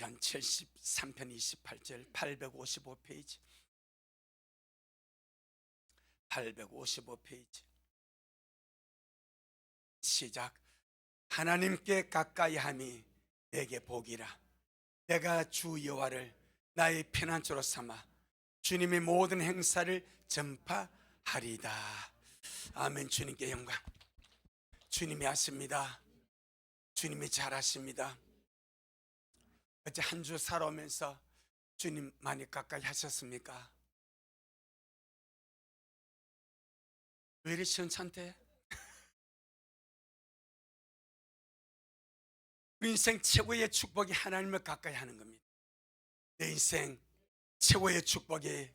시편 73편 28절 855페이지 855페이지 시작. 하나님께 가까이함이 내게 복이라. 내가 주 여호와를 나의 피난처로 삼아 주님의 모든 행사를 전파하리다. 아멘. 주님께 영광. 주님이 하십니다. 주님이 잘하십니다. 어제 한 주 살아오면서 주님 많이 가까이 하셨습니까? 왜 이리 시원찮대? 우리 인생 최고의 축복이 하나님을 가까이 하는 겁니다. 내 인생 최고의 축복이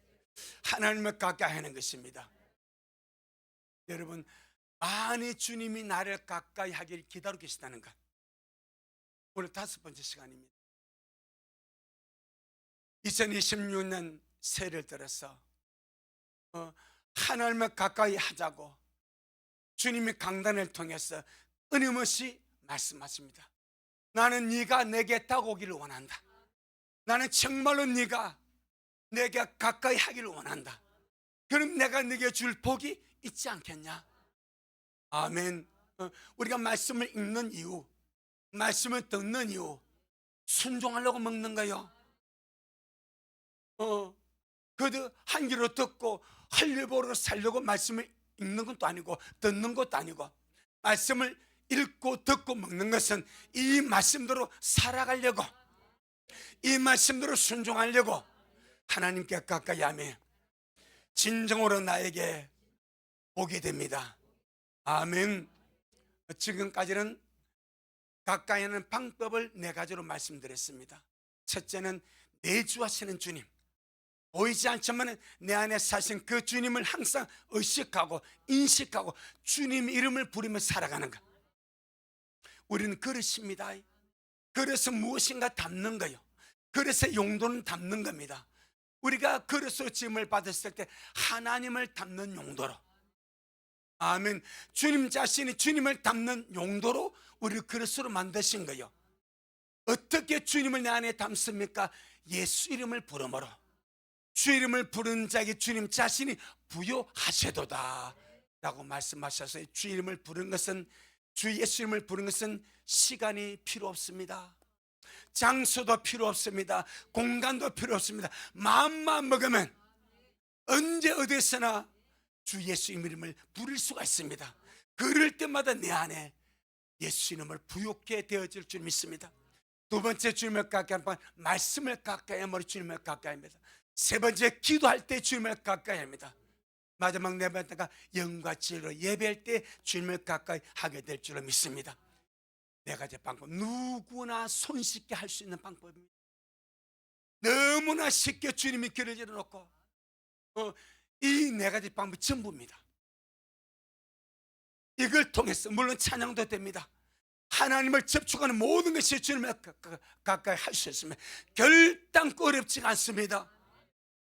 하나님을 가까이 하는 것입니다. 여러분, 많이 주님이 나를 가까이 하기를 기다리고 계시다는 것, 오늘 5번째 시간입니다. 2026년 새해를 들어서 하나님을 가까이 하자고 주님의 강단을 통해서 끊임없이 말씀하십니다. 나는 네가 내게 다가오기를 원한다. 나는 정말로 네가 내게 가까이 하기를 원한다. 그럼 내가 네게 줄 복이 있지 않겠냐? 아멘. 우리가 말씀을 읽는 이유, 말씀을 듣는 이유, 순종하려고 먹는 거요. 그래도 한 귀로 듣고 할례보로 살려고 말씀을 읽는 것도 아니고 듣는 것도 아니고, 말씀을 읽고 듣고 먹는 것은 이 말씀대로 살아가려고, 이 말씀대로 순종하려고 하나님께 가까이 하며 진정으로 나에게 복이 됩니다. 아멘. 지금까지는 가까이 하는 방법을 4가지로 말씀드렸습니다. 첫째는 내주하시는 주님, 보이지 않지만 내 안에 사신 그 주님을 항상 의식하고 인식하고 주님 이름을 부리며 살아가는 것. 우리는 그릇입니다. 그래서 무엇인가 담는 거요. 그래서 용도는 담는 겁니다. 우리가 그릇으로 지음을 받았을 때 하나님을 담는 용도로, 아멘. 주님 자신이 주님을 담는 용도로 우리를 그릇으로 만드신 거요. 어떻게 주님을 내 안에 담습니까? 예수 이름을 부름으로. 주 이름을 부르는 자에게 주님 자신이 부요하셔도다 라고 말씀하셔서, 주 이름을 부르는 것은, 주 예수 이름을 부르는 것은 시간이 필요 없습니다. 장소도 필요 없습니다. 공간도 필요 없습니다. 마음만 먹으면 언제 어디서나 주 예수 이름을 부를 수가 있습니다. 그럴 때마다 내 안에 예수 이름을 부욕게 되어질 줄 믿습니다. 2번째, 주님을 가까이 하면 말씀을 가까이 하면 주님을 가까이 합니다. 3번째, 기도할 때 주님을 가까이 합니다. 마지막 4번째가 영과 지혜로 예배할 때 주님을 가까이 하게 될 줄로 믿습니다. 4가지 방법, 누구나 손쉽게 할 수 있는 방법입니다. 너무나 쉽게 주님이 길을 열어놓고 이 4가지 방법이 전부입니다. 이걸 통해서 물론 찬양도 됩니다. 하나님을 접촉하는 모든 것이 주님을 가까이 할 수 있으면 결단코 어렵지가 않습니다.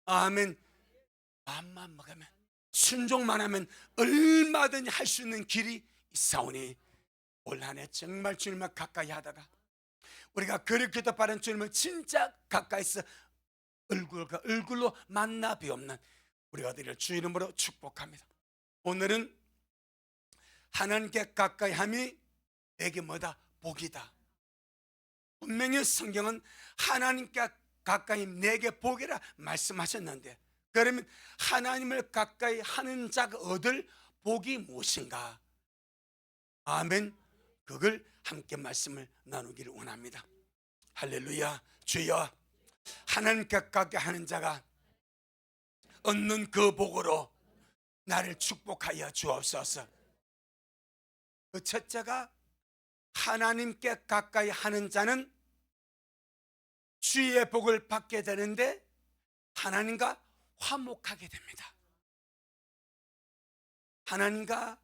아멘. 마음만 먹으면, 순종만 하면 얼마든지 할 수 있는 길이 있사오니 올 한 해 정말 주님을 가까이 하다가 우리가 그렇게 도 바른 주님을 진짜 가까이서 얼굴과 얼굴로 만나 뵈옵는 우리가 되리를 주 이름으로 축복합니다. 오늘은 하나님께 가까이 함이 내게 뭐다? 복이다. 분명히 성경은 하나님께 가까이 내게 복이라 말씀하셨는데, 그러면 하나님을 가까이 하는 자가 얻을 복이 무엇인가? 아멘. 그걸 함께 말씀을 나누기를 원합니다. 할렐루야. 주여, 하나님께 가까이 하는 자가 얻는 그 복으로 나를 축복하여 주옵소서. 그 첫째가, 하나님께 가까이 하는 자는 주의 복을 받게 되는데 하나님과 화목하게 됩니다. 하나님과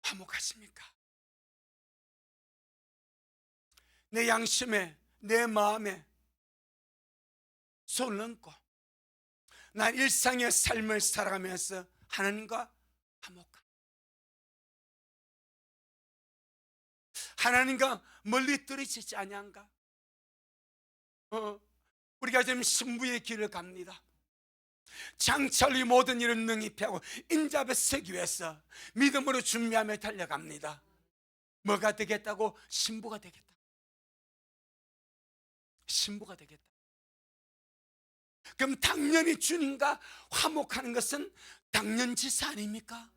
화목하십니까? 내 양심에, 내 마음에 손을 얹고 난 일상의 삶을 살아가면서 하나님과 화목합니다. 하나님과 멀리 떨어지지 아니한가? 우리가 지금 신부의 길을 갑니다. 장차의 모든 일을 능히 피하고 인자 앞에 서기 위해서 믿음으로 준비하며 달려갑니다. 뭐가 되겠다고? 신부가 되겠다. 신부가 되겠다. 그럼 당연히 주님과 화목하는 것은 당연지사 아닙니까?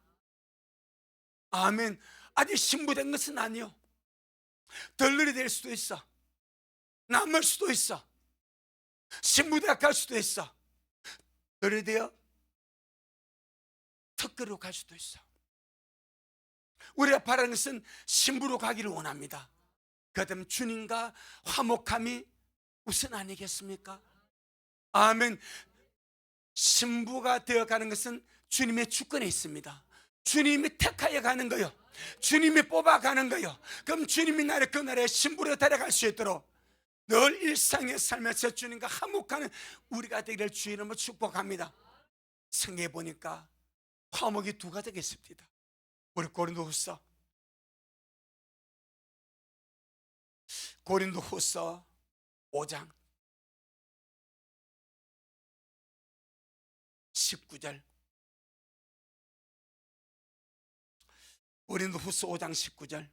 아멘. 아직 신부된 것은 아니요. 덜러리 될 수도 있어. 남을 수도 있어. 신부대학 갈 수도 있어. 덜러리 되어 특거로 갈 수도 있어. 우리가 바라는 것은 신부로 가기를 원합니다. 그다음 주님과 화목함이 우선 아니겠습니까? 아멘. 신부가 되어가는 것은 주님의 주권에 있습니다. 주님이 택하여 가는 거요, 주님이 뽑아가는 거요. 그럼 주님이 나를 그 나라의 신부로 데려갈 수 있도록 늘 일상의 삶에서 주님과 화목하는 우리가 되기를 주의 이름으로 축복합니다. 성경에 보니까 화목이 두 가지가 있습니다. 우리 고린도후서 5장 19절. 고린도후서 5장 19절.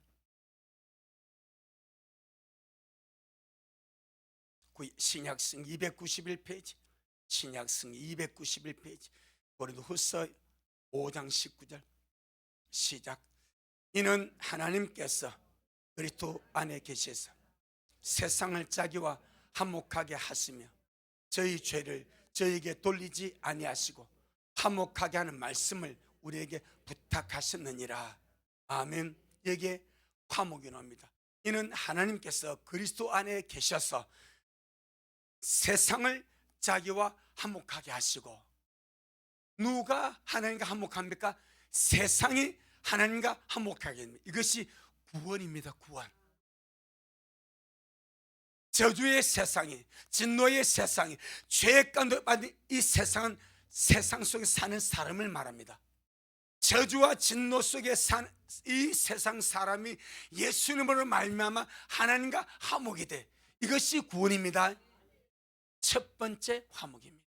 신약성 291페이지, 신약성 291페이지, 고린도후서 5장 19절 시작. 이는 하나님께서 그리스도 안에 계셔서 세상을 자기와 화목하게 하시며 저희 죄를 저에게 돌리지 아니하시고 화목하게 하는 말씀을 우리에게 부탁하셨느니라. 아멘. 여기에 화목이 나옵니다. 이는 하나님께서 그리스도 안에 계셔서 세상을 자기와 화목하게 하시고, 누가 하나님과 화목합니까? 세상이 하나님과 화목하게 합니다. 이것이 구원입니다. 구원. 저주의 세상이, 진노의 세상이, 죄의 가운데 빠진 이 세상은 세상 속에 사는 사람을 말합니다. 저주와 진노 속에 사는 이 세상 사람이 예수님으로 말미암아 하나님과 화목이 돼. 이것이 구원입니다. 첫 번째 화목입니다.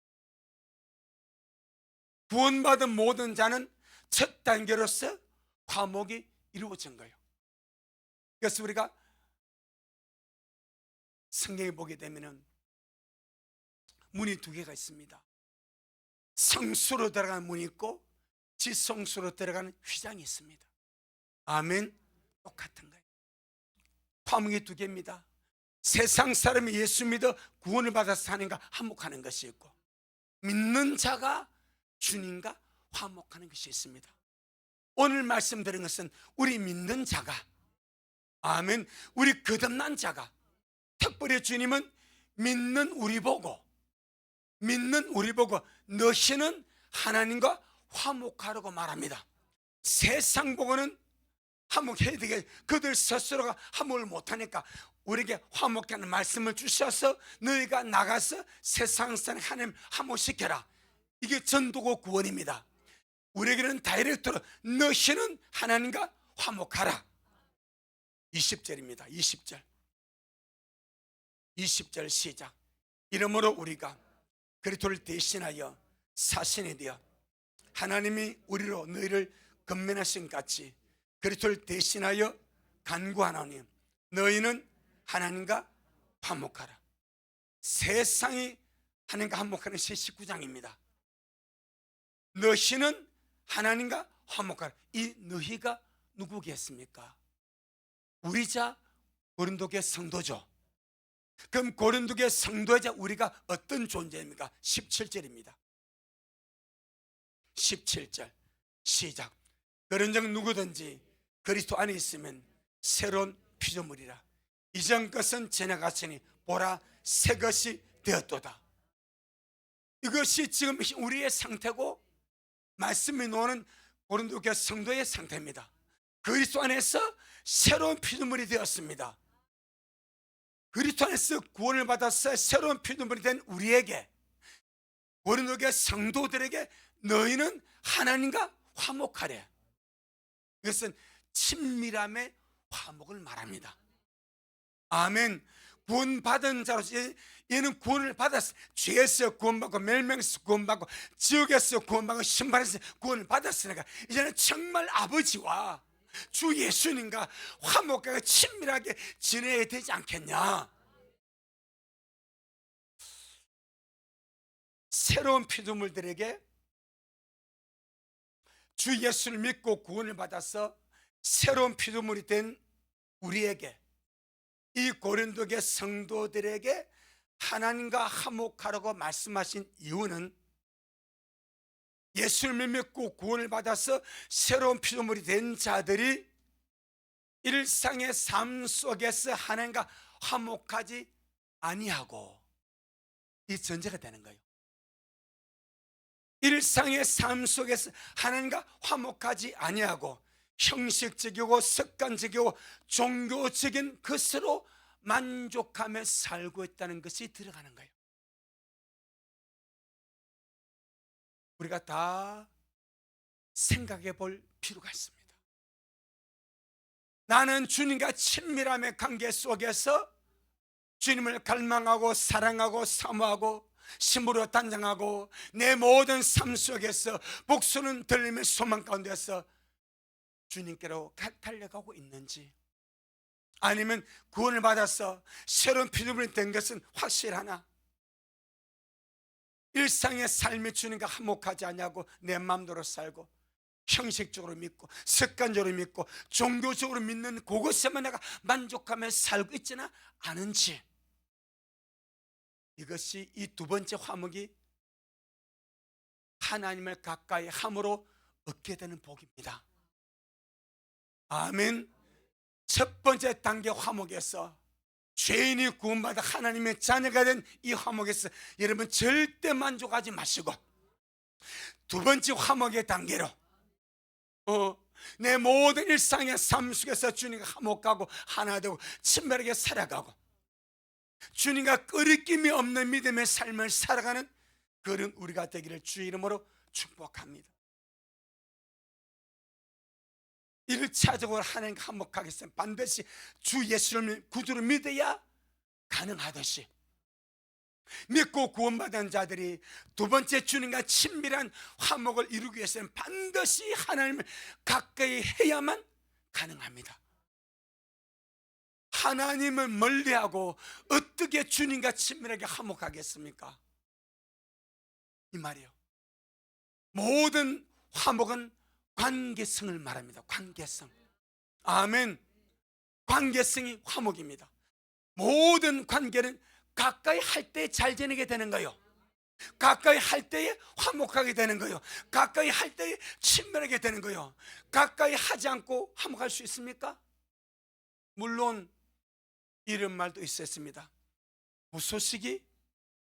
구원받은 모든 자는 첫 단계로서 화목이 이루어진 거예요. 그래서 우리가 성경에 보게 되면 문이 두 개가 있습니다. 성수로 들어가는 문이 있고 지성수로 들어가는 휘장이 있습니다. 아멘. 똑같은 거예요. 화목이 두 개입니다. 세상 사람이 예수 믿어 구원을 받아서 사는가 화목하는 것이 있고, 믿는 자가 주님과 화목하는 것이 있습니다. 오늘 말씀드린 것은 우리 믿는 자가, 아멘, 우리 거듭난 자가, 특별히 주님은 믿는 우리 보고 너희는 하나님과 화목하라고 말합니다. 세상 보고는 화목해야 되게, 그들 스스로가 화목을 못하니까 우리에게 화목하는 말씀을 주셔서 너희가 나가서 세상 사람 하나님 화목시켜라. 이게 전도고 구원입니다. 우리에게는 다이렉트로 너희는 하나님과 화목하라. 20절입니다. 20절 시작. 이러므로 우리가 그리스도를 대신하여 사신이 되어 하나님이 우리로 너희를 건면하신 같이 그리스도를 대신하여 간구하노니 너희는 하나님과 화목하라. 세상이 하나님과 화목하는 시 19장입니다. 너희는 하나님과 화목하라. 이 너희가 누구겠습니까? 우리자 고린도교회 성도죠. 그럼 고린도교회 성도자 우리가 어떤 존재입니까? 17절입니다. 17절 시작. 그런즉 누구든지 그리스도 안에 있으면 새로운 피조물이라. 이전 것은 지나갔으니 보라 새 것이 되었도다. 이것이 지금 우리의 상태고 말씀이 나오는 고린도교회 성도의 상태입니다. 그리스도 안에서 새로운 피조물이 되었습니다. 그리스도 안에서 구원을 받아서 새로운 피조물이 된 우리에게, 고린도교회 성도들에게 너희는 하나님과 화목하래. 이것은 친밀함의 화목을 말합니다. 아멘. 구원받은 자로서 얘는 구원을 받았어. 죄에서 구원받고 멸망에서 구원받고 지옥에서 구원받고 심판에서 구원을 받았으니까 이제는 정말 아버지와 주 예수님과 화목하게 친밀하게 지내야 되지 않겠냐. 새로운 피조물들에게 주 예수를 믿고 구원을 받아서 새로운 피조물이 된 우리에게, 이 고린도계 성도들에게 하나님과 화목하라고 말씀하신 이유는 예수를 믿고 구원을 받아서 새로운 피조물이 된 자들이 일상의 삶 속에서 하나님과 화목하지 아니하고, 이 전제가 되는 거예요. 일상의 삶 속에서 하나님과 화목하지 아니하고 형식적이고 습관적이고 종교적인 것으로 만족하며 살고 있다는 것이 들어가는 거예요. 우리가 다 생각해 볼 필요가 있습니다. 나는 주님과 친밀함의 관계 속에서 주님을 갈망하고 사랑하고 사모하고 심으로 단장하고 내 모든 삶 속에서 복수는 들리며 소망 가운데서 주님께로 달려가고 있는지, 아니면 구원을 받아서 새로운 피조물이 된 것은 확실하나 일상의 삶이 주님과 화목하지 않냐고 내 마음대로 살고 형식적으로 믿고 습관적으로 믿고 종교적으로 믿는 그것에만 내가 만족하며 살고 있지는 않은지, 이것이 이 두 번째 화목이 하나님을 가까이 함으로 얻게 되는 복입니다. 아멘. 첫 번째 단계 화목에서, 죄인이 구원받아 하나님의 자녀가 된 이 화목에서 여러분 절대 만족하지 마시고, 두 번째 화목의 단계로 내 모든 일상의 삶 속에서 주님과 화목하고 하나 되고 친밀하게 살아가고 주님과 끄리낌이 없는 믿음의 삶을 살아가는 그런 우리가 되기를 주의 이름으로 축복합니다. 1차적으로 하나님과 화목하겠으면 반드시 주 예수를 구주로 믿어야 가능하듯이, 믿고 구원받은 자들이 두 번째 주님과 친밀한 화목을 이루기 위해서는 반드시 하나님을 가까이 해야만 가능합니다. 하나님을 멀리하고 어떻게 주님과 친밀하게 화목하겠습니까? 이 말이에요. 모든 화목은 관계성을 말합니다. 관계성. 아멘. 관계성이 화목입니다. 모든 관계는 가까이 할 때 잘 지내게 되는 거예요. 가까이 할 때에 화목하게 되는 거예요. 가까이 할 때에 친밀하게 되는 거예요. 가까이 하지 않고 화목할 수 있습니까? 물론 이런 말도 있었습니다. 무소식이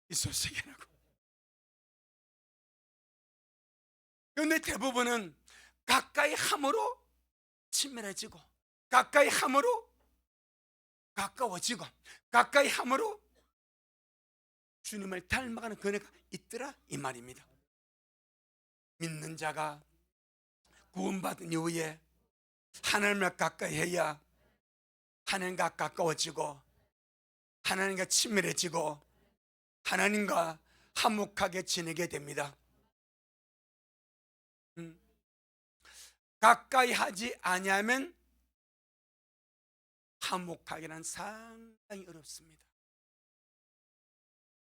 이소식이라고. 그런데 대부분은 가까이 함으로 친밀해지고, 가까이 함으로 가까워지고, 가까이 함으로 주님을 닮아가는 그네가 있더라, 이 말입니다. 믿는 자가 구원받은 이후에 하나님을 가까이 해야 하나님과 가까워지고 하나님과 친밀해지고 하나님과 화목하게 지내게 됩니다. 가까이 하지 아니하면 화목하기는 상당히 어렵습니다.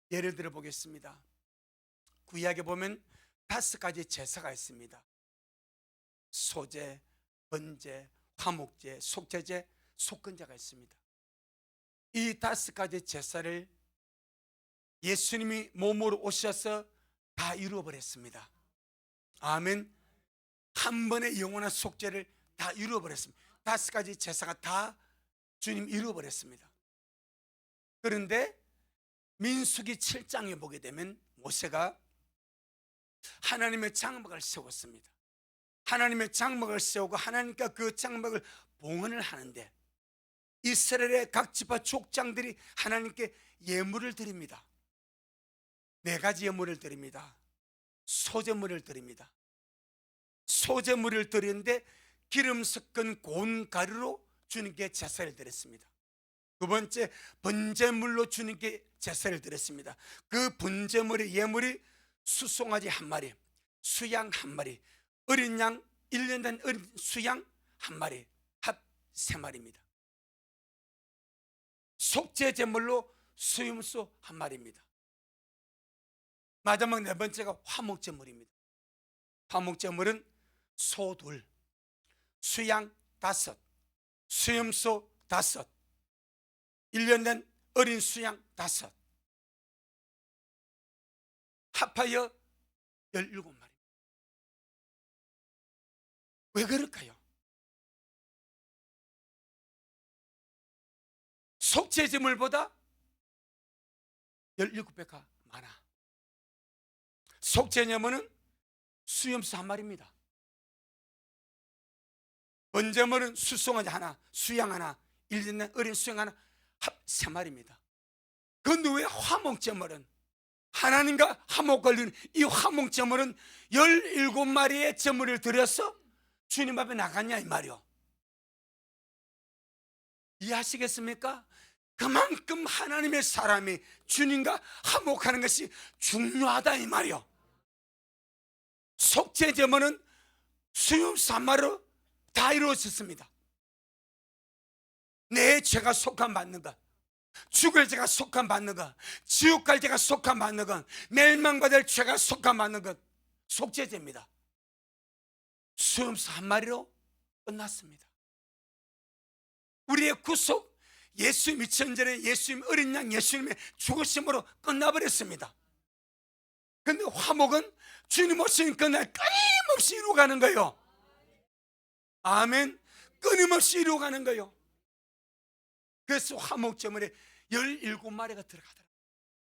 예를 들어 보겠습니다. 구약에 보면 5가지 제사가 있습니다. 소제, 번제, 화목제, 속죄제, 속건제가 있습니다. 이 5가지 제사를 예수님이 몸으로 오셔서 다 이루어버렸습니다. 아멘. 한 번의 영원한 속죄를 다 이루어버렸습니다. 5가지 제사가 다 주님 이루어버렸습니다. 그런데 민수기 7장에 보게 되면 모세가 하나님의 장막을 세웠습니다. 하나님의 장막을 세우고 하나님과 그 장막을 봉헌을 하는데 이스라엘의 각 지파 족장들이 하나님께 예물을 드립니다. 4가지 예물을 드립니다. 소제물을 드립니다. 소제물을 드리는데 기름 섞은 고운 가루로 주님께 제사를 드렸습니다. 두 번째, 번제물로 주님께 제사를 드렸습니다. 그 번제물의 예물이 수송아지 한 마리, 수양 한 마리, 어린 양 1년 된 어린 수양 한 마리, 합 3마리입니다. 속죄 제물로 수염소 한 마리입니다. 마지막 네 번째가 화목 제물입니다. 화목 제물은 소 2, 수양 5, 수염소 5, 1년 된 어린 수양 5, 합하여 17마리. 왜 그럴까요? 속죄 제물보다 17배가 많아. 속죄 제물은 수염소 한 마리입니다. 번제물은 수송아지 하나, 수양 하나, 1년 된 어린 수양 하나, 합 3마리입니다. 그런데 왜 화목제물은, 하나님과 화목 걸리는 이 화목제물은 17마리의 제물을 드려서 주님 앞에 나갔냐 이 말이요. 이해하시겠습니까? 그만큼 하나님의 사람이 주님과 화목하는 것이 중요하다 이 말이요. 속죄 제물은 수염소 한 마리로 다 이루어졌습니다. 내 죄가 속한 받는 것, 죽을 죄가 속한 받는 것, 지옥 갈 죄가 속한 받는 것, 멸망받을 죄가 속한 받는 것, 속죄제입니다. 수염소 한 마리로 끝났습니다. 우리의 구속, 예수님 2000전에 예수님 어린 양 예수님의 죽으심으로 끝나버렸습니다. 그런데 화목은 주님 오시는 그날 끊임없이 이루어가는 거예요. 아멘. 끊임없이 이루어가는 거예요. 그래서 화목제물에 17마리가 들어가더라고요.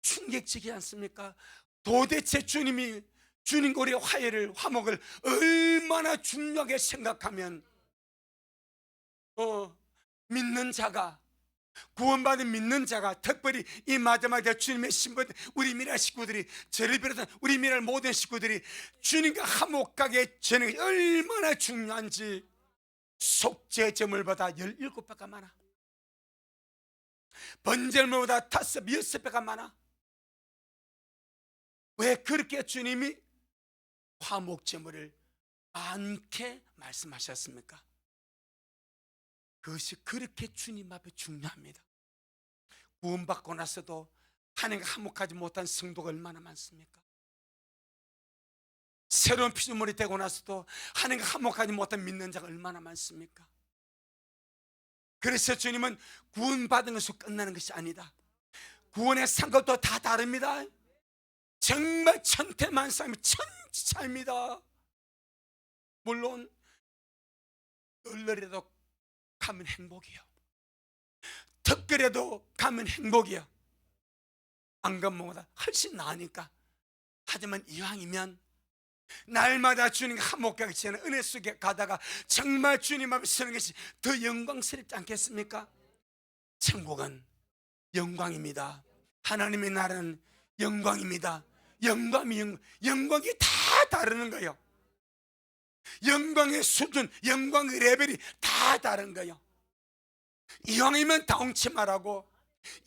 충격적이지 않습니까? 도대체 주님이 주님과 우리의 화해를, 화목을 얼마나 중요하게 생각하면 믿는 자가, 구원받은 믿는 자가, 특별히 이 마지막 주님의 신분, 우리 미랄 식구들이, 저를 비롯한 우리 미랄 모든 식구들이 주님과 화목하게 지내는 게 얼마나 중요한지. 속죄 제물보다 17배가 많아. 번제물보다 5, 6배가 많아. 왜 그렇게 주님이 화목제물을 많게 말씀하셨습니까? 그것이 그렇게 주님 앞에 중요합니다. 구원받고 나서도 하나님과 화목하지 못한 성도가 얼마나 많습니까? 새로운 피조물이 되고 나서도 하나님과 화목하지 못한 믿는 자가 얼마나 많습니까? 그래서 주님은 구원받은 것으로 끝나는 것이 아니다. 구원의 상급도 다 다릅니다. 정말 천태만상이 천지차입니다. 물론 널널이라도 가면 행복이요, 특별해도 가면 행복이요. 안 가면 뭐보다 훨씬 나으니까. 하지만 이왕이면 날마다 주님과 화목하게 지내는 은혜 속에 가다가 정말 주님 앞에 서는 것이 더 영광스럽지 않겠습니까? 천국은 영광입니다. 하나님의 나라는 영광입니다. 영광이 다 다르는 거예요. 영광의 수준, 영광의 레벨이 다 다른 거예요. 이왕이면 다홍치 말하고,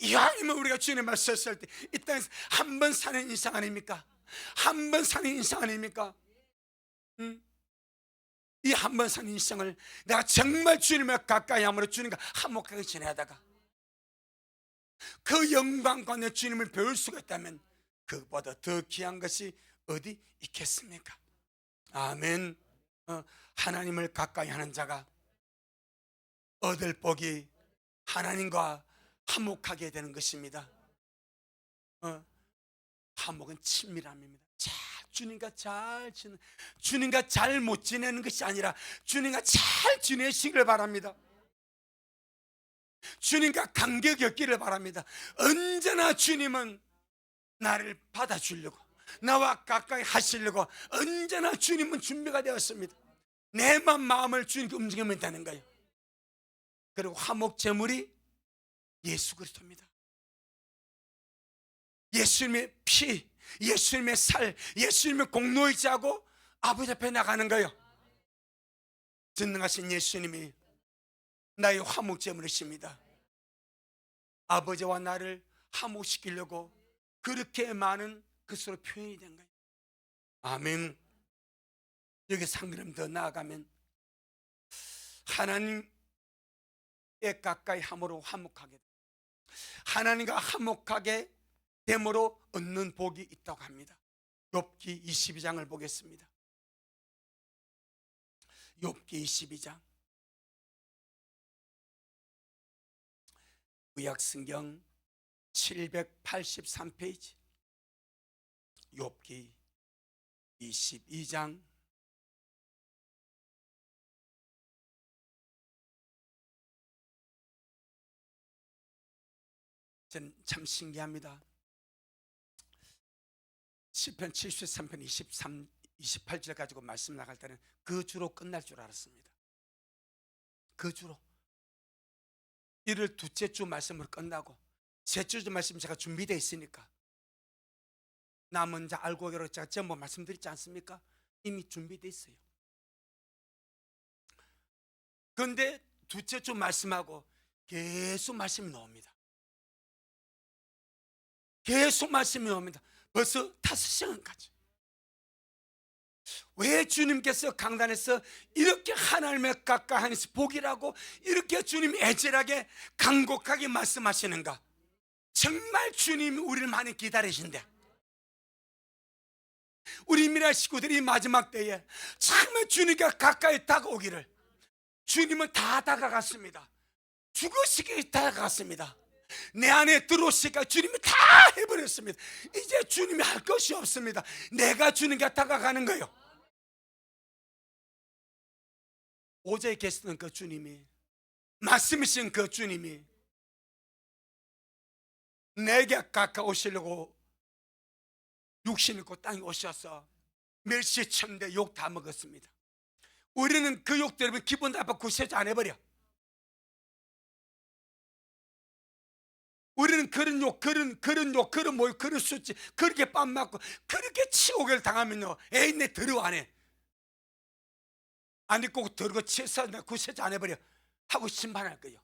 이왕이면 우리가 주님 앞에 섰을 때 이 땅에서 한 번 사는 인생 아닙니까? 한 번 사는 인생 아닙니까? 이 한 번 사는 인생을 내가 정말 주님을 가까이 함으로 주님과 화목하게 지내다가 그 영광과 내 주님을 배울 수가 있다면 그보다 더 귀한 것이 어디 있겠습니까? 아멘. 하나님을 가까이 하는 자가 얻을 복이 하나님과 화목하게 되는 것입니다. 화목은 친밀함입니다. 주님과 잘 못 지내는 것이 아니라 주님과 잘 지내시기를 바랍니다. 주님과 간격이 없기를 바랍니다. 언제나 주님은 나를 받아주려고, 나와 가까이 하시려고 언제나 주님은 준비가 되었습니다. 내 마음을 주님께 움직이면 되는 거예요. 그리고 화목 제물이 예수 그리스도입니다. 예수님의 피, 예수님의 살, 예수님의 공로의지하고 아버지 앞에 나가는 거예요. 전능하신 예수님이 나의 화목 제물이십니다. 아버지와 나를 화목시키려고 그렇게 많은 것으로 표현이 된 거예요. 아멘. 여기서 한 걸음 더 나아가면 하나님께 가까이 함으로 화목하게 됩니다. 하나님과 화목하게 됨으로 얻는 복이 있다고 합니다. 욥기 22장을 보겠습니다. 욥기 22장. 구약성경 783페이지 욥기 22장 '참 신기합니다. 시편 73편 28절 가지고 말씀 나갈 때는 그 주로 끝날 줄 알았습니다. 그 주로. 이를 둘째 주 말씀으로 끝나고 셋째 주 말씀 제가 준비되어 있으니까 남은 자 알고 계로 제가 전부 말씀드리지 않습니까? 이미 준비되어 있어요. 그런데 둘째 주 말씀하고 계속 말씀이 나옵니다. 계속 말씀이 나옵니다. 벌써 5시간까지. 왜 주님께서 강단에서 이렇게 하나님의 가까이 하는 것이 복이라고 이렇게 주님이 애절하게 간곡하게 말씀하시는가? 정말 주님이 우리를 많이 기다리신대. 우리 미라 식구들이 마지막 때에 정말 주님께 가까이 다가오기를. 주님은 다 다가갔습니다. 죽으시기 다가갔습니다. 내 안에 들어오시니까 주님이 다 해버렸습니다. 이제 주님이 할 것이 없습니다. 내가 주님께 다가가는 거예요. 오저에 계시던 그 주님이, 말씀이신 그 주님이 내게 가까우시려고 육신 입고 땅에 오셔서 멸시천대 욕 다 먹었습니다. 우리는 그 욕 때문에 기분 나빠 구세주 안 해버려. 우리는 그런 욕, 그런 뭐, 그런 수치, 그렇게 뺨 맞고, 그렇게 치욕을 당하면요, 에이, 내 더러워 안 해. 안 입고 더러워 치해서 나 구세주 안 해버려. 하고 심판할 거예요.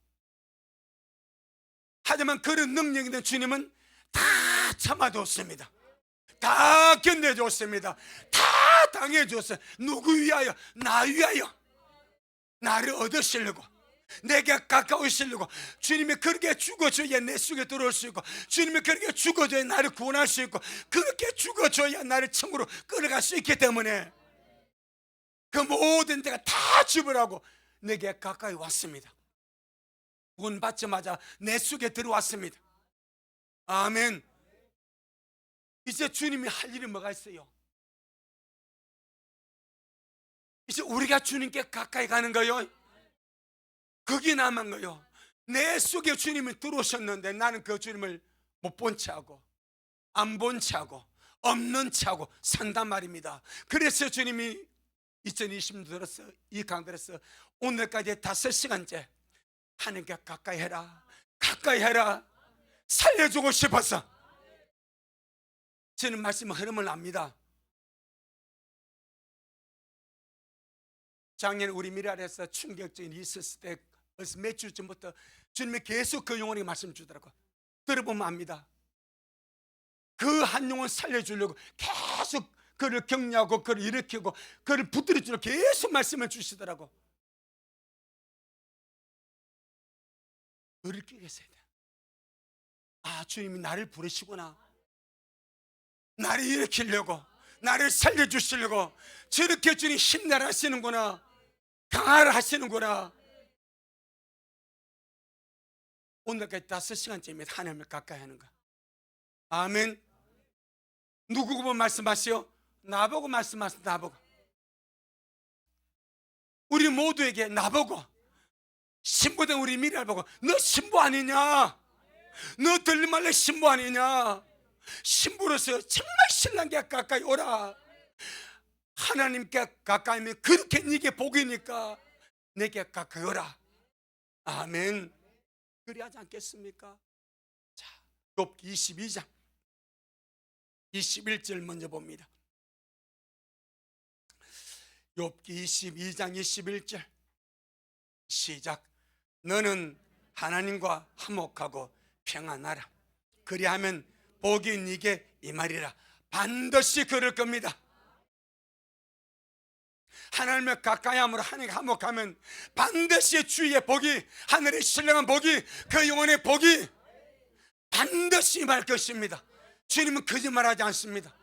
하지만 그런 능력 있는 주님은 다 참아줬습니다. 다 견뎌줬습니다. 다 당해줬어요. 누구 위하여? 나 위하여. 나를 얻으시려고, 내게 가까우시려고. 주님이 그렇게 죽어줘야 내 속에 들어올 수 있고, 주님이 그렇게 죽어줘야 나를 구원할 수 있고, 그렇게 죽어줘야 나를 천국으로 끌어갈 수 있기 때문에 그 모든 데가 다 주부라고 내게 가까이 왔습니다. 구원 받자마자 내 속에 들어왔습니다. 아멘. 이제 주님이 할 일이 뭐가 있어요? 이제 우리가 주님께 가까이 가는 거요. 그게 남은 거요. 내 속에 주님이 들어오셨는데 나는 그 주님을 못 본 채하고 안 본 채하고 없는 채하고 산단 말입니다. 그래서 주님이 2020년 들어서 이 강단에서 오늘까지 5시간째 하나님께 가까이 해라, 가까이 해라, 살려주고 싶어서. 저는 말씀 흐름을 압니다. 작년에 우리 미랄에서 충격적인 일이 있었을 때 벌써 몇 주 전부터 주님이 계속 그 영혼에게 말씀 주더라고요. 들어보면 압니다. 그 한 영혼 살려주려고 계속 그를 격려하고 그를 일으키고 그를 붙들어주려고 계속 말씀을 주시더라고. 이렇게 계세요. 아, 주님이 나를 부르시구나. 나를 일으키려고, 나를 살려주시려고 저렇게 주님 힘내라 하시는구나, 강하라 하시는구나. 오늘까지 5시간째입니다. 하나님을 가까이 하는 거. 아멘. 누구 보고 말씀하시오? 나보고 말씀하세요. 나보고. 우리 모두에게 나보고, 신부된 우리 미래를 보고, 너 신부 아니냐? 너 들리말래 신부 아니냐? 신부로서 정말 신랑께 가까이 오라. 하나님께 가까이 하면 그렇게 네게 복이니까 내게 가까이 오라. 아멘. 그리하지 않겠습니까? 자, 욥기 22장 21절 먼저 봅니다. 욥기 22장 21절 시작. 너는 하나님과 화목하고 평안하라. 그리하면 복이 네게 임하리라. 반드시 그럴 겁니다. 하나님을 가까이 함으로 하나님과 화목하면 반드시 주의 복이, 하늘의 신령한 복이, 그 영혼의 복이 반드시 임할 것입니다. 주님은 거짓말하지 않습니다.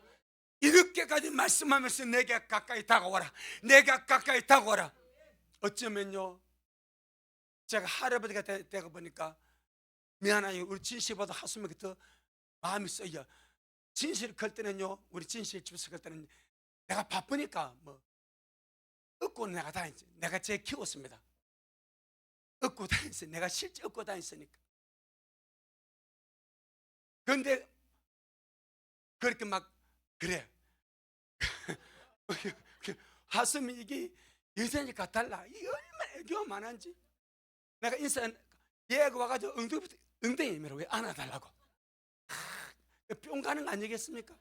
이렇게까지 말씀하면서 내가 가까이 다가와라, 내가 가까이 다가와라. 어쩌면요, 제가 할아버지가 되고 보니까 미안해요. 우리 진실보다 하수명이 더 마음이 써요. 진실 클 때는요, 우리 진실 집에서 클 때는 내가 바쁘니까 뭐 얻고 내가 다녔지. 내가 제 키웠습니다. 얻고 다녔어요. 내가 실제 얻고 다녔으니까. 그런데 그렇게 막 그래. 하수미 이게 여자니까 달라. 이게 얼마나 애교가 많은지. 내가 인사 얘가 와가지고 엉덩이로 왜 안아달라고. 뿅 가는 거 아니겠습니까?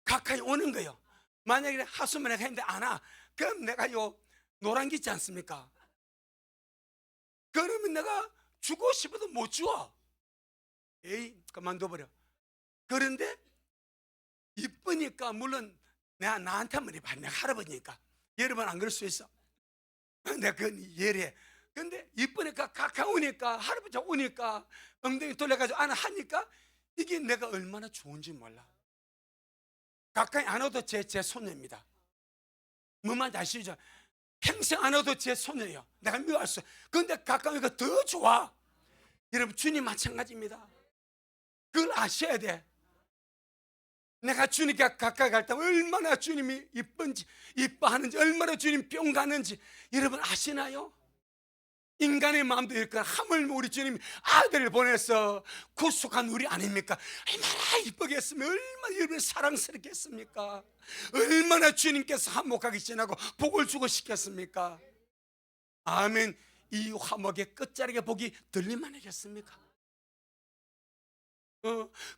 가까이 오는 거요. 만약에 하수면 내가 했는데 안 와, 그럼 내가 요 노란 게 있지 않습니까? 그러면 내가 주고 싶어도 못 주어. 에이, 그만둬버려. 그런데 이쁘니까, 물론 내가 나한테만 이래 봐. 내가 할아버지니까. 여러분 안 그럴 수 있어. 내가 그건 이해해. 근데 이쁘니까 가까우니까, 할아버지가 오니까 엉덩이 돌려가지고 안아 하니까 이게 내가 얼마나 좋은지 몰라. 가까이 안 와도 제 손녀입니다. 뭐 말인지 아시죠? 평생 안 와도 제 손녀예요. 내가 미워할 수. 그런데 가까우니까 더 좋아. 여러분, 주님 마찬가지입니다. 그걸 아셔야 돼. 내가 주님께 가까이 갈 때 얼마나 주님이 이쁜지, 이뻐하는지, 얼마나 주님 뿅 가는지 여러분 아시나요? 인간의 마음도 이렇게, 하물며 우리 주님이 아들을 보내서 구속한 우리 아닙니까? 얼마나 이쁘게 했으면, 얼마나 여러분 사랑스럽게 했습니까? 얼마나 주님께서 화목하게 지나고 복을 주고 싶겠습니까? 아멘. 이 화목의 끝자락에 복이 들리면 아니겠습니까?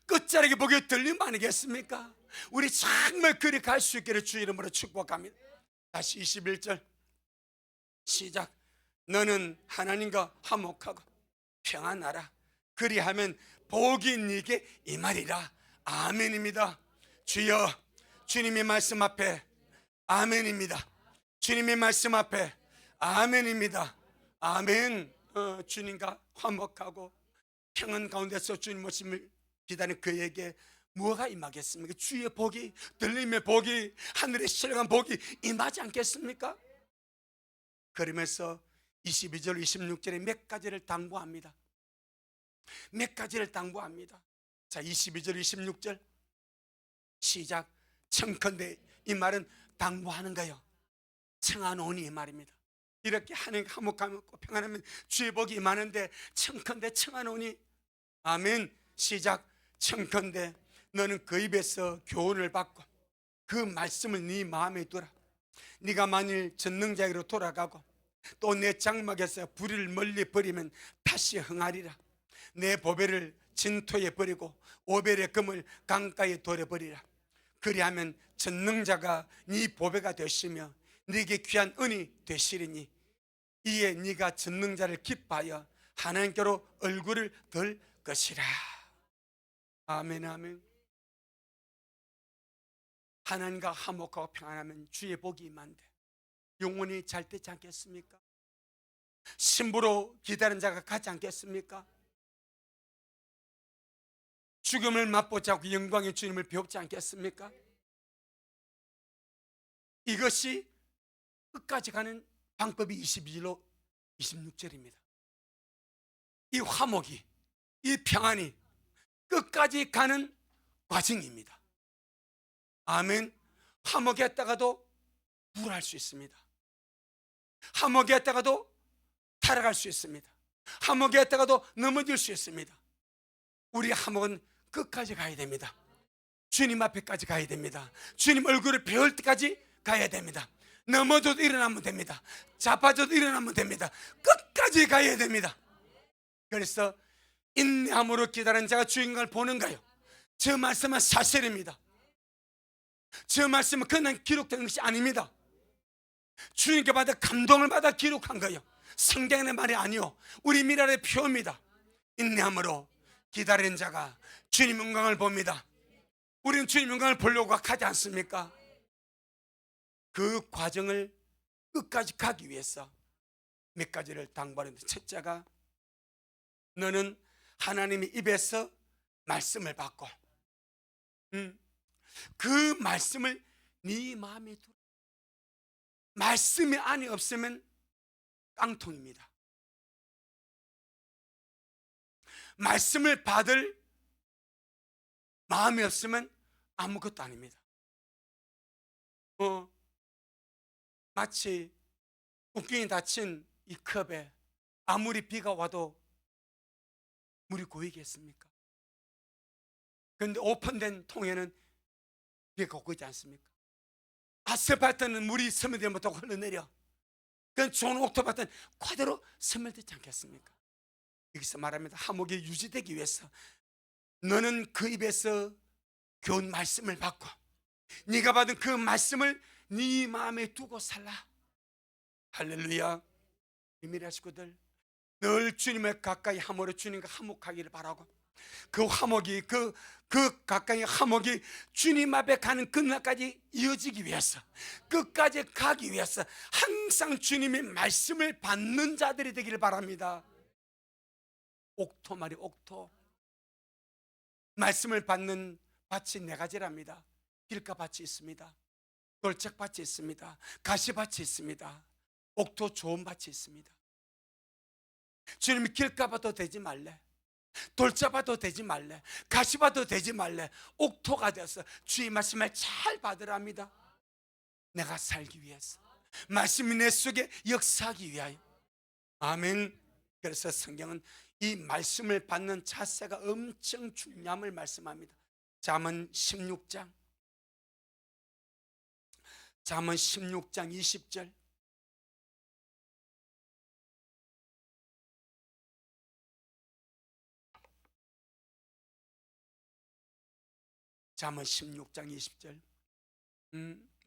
끝자락에 복이 들리면 아니겠습니까? 우리 정말 그리 갈 수 있기를 주 이름으로 축복합니다. 다시 21절 시작. 너는 하나님과 화목하고 평안하라. 그리하면 복이 네게 임하리라. 아멘입니다. 주여, 주님의 말씀 앞에 아멘입니다. 주님의 말씀 앞에 아멘입니다. 아멘. 주님과 화목하고 평안 가운데서 주님 모심을 기다리는 그에게 뭐가 임하겠습니까? 주의 복이, 들림의 복이, 하늘의 신령한 복이 임하지 않겠습니까? 그러면서 22절 26절에 몇 가지를 당부합니다. 몇 가지를 당부합니다. 자, 22절 26절 시작. 청컨대, 이 말은 당부하는 거예요. 청하노니 이 말입니다. 이렇게 하나님 화목하고 평안하면 주의 복이 임하는데, 청컨대 청하노니. 아멘. 시작. 청컨대 너는 그 입에서 교훈을 받고 그 말씀을 네 마음에 두라. 네가 만일 전능자에게로 돌아가고 또 내 장막에서 불의를 멀리 버리면 다시 흥하리라. 내 보배를 진토에 버리고 오벨의 금을 강가에 돌려버리라. 그리하면 전능자가 네 보배가 되시며 네게 귀한 은이 되시리니 이에 네가 전능자를 기뻐하여 하나님께로 얼굴을 들 것이라. 아멘. 아멘. 하나님과 화목하고 평안하면 주의 복이 임한데 영혼이 잘 되지 않겠습니까? 신부로 기다리는 자가 가지 않겠습니까? 죽음을 맛보지 않고 영광의 주님을 배우지 않겠습니까? 이것이 끝까지 가는 방법이 22절로 26절입니다. 이 화목이, 이 평안이 끝까지 가는 과정입니다. 아멘. 화목했다가도 불할 수 있습니다. 화목했다가도 타락할 수 있습니다. 화목했다가도 넘어질 수 있습니다. 우리 화목은 끝까지 가야 됩니다. 주님 앞에까지 가야 됩니다. 주님 얼굴을 배울 때까지 가야 됩니다. 넘어져도 일어나면 됩니다. 자빠져도 일어나면 됩니다. 끝까지 가야 됩니다. 그래서 인내함으로 기다리는 자가 주인공을 보는 거예요. 저 말씀은 사실입니다. 저 말씀은 그냥 기록된 것이 아닙니다. 주님께 받아 감동을 받아 기록한 거예요. 성경의 말이 아니요, 우리 미랄의 표입니다. 인내함으로 기다린 자가 주님 영광을 봅니다. 우리는 주님 영광을 보려고 가지 않습니까? 그 과정을 끝까지 가기 위해서 몇 가지를 당부하는데, 첫째가 너는 하나님의 입에서 말씀을 받고 그 말씀을 네 마음에 두라. 말씀이 안에 없으면 깡통입니다. 말씀을 받을 마음이 없으면 아무것도 아닙니다. 마치 뚜껑이 닫힌 이 컵에 아무리 비가 와도 물이 고이겠습니까? 그런데 오픈된 통에는 비가 고이지 않습니까? 아스팔트는 물이 스며들면 또 흘러내려. 그건 좋은 옥토밭은 그대로 스며들지 않겠습니까? 여기서 말합니다. 하목이 유지되기 위해서 너는 그 입에서 교훈 말씀을 받고 네가 받은 그 말씀을 네 마음에 두고 살라. 할렐루야. 비밀의 식구들, 늘 주님을 가까이 함으로 주님과 화목하기를 바라고, 그 화목이 그 가까이 화목이 주님 앞에 가는 그날까지 이어지기 위해서, 끝까지 가기 위해서 항상 주님의 말씀을 받는 자들이 되기를 바랍니다. 옥토 말이 옥토, 말씀을 받는 밭이 네 가지랍니다. 길가밭이 있습니다. 돌짝밭이 있습니다. 가시밭이 있습니다. 옥토 좋은 밭이 있습니다. 주님이 길가봐도 되지 말래, 돌잡아도 되지 말래, 가시봐도 되지 말래, 옥토가 되어서 주의 말씀을 잘 받으랍니다. 내가 살기 위해서, 말씀이 내 속에 역사하기 위하여. 아멘. 그래서 성경은 이 말씀을 받는 자세가 엄청 중요함을 말씀합니다. 잠언 16장 20절, 잠언 16장 20절,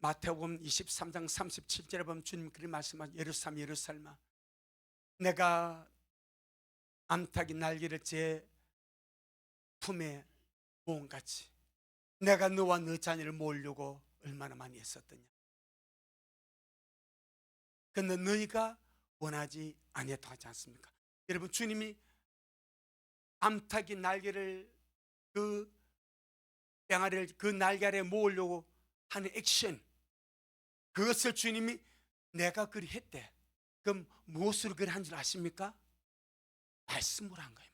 마태복음 23장 37절에 보면 주님 그렇게 말씀하신, 예루살렘 예루살렘아, 내가 암탉이 날개를 제 품에 모은같이 내가 너와 너 자녀를 모으려고 얼마나 많이 했었더냐. 그런데 너희가 원하지 아니했다 하지 않습니까? 여러분, 주님이 암탉이 날개를 그 병아리를 그 날개 아래 모으려고 하는 액션, 그것을 주님이 내가 그리 했대. 그럼 무엇으로 그리 한 줄 아십니까? 말씀으로 한 거예요.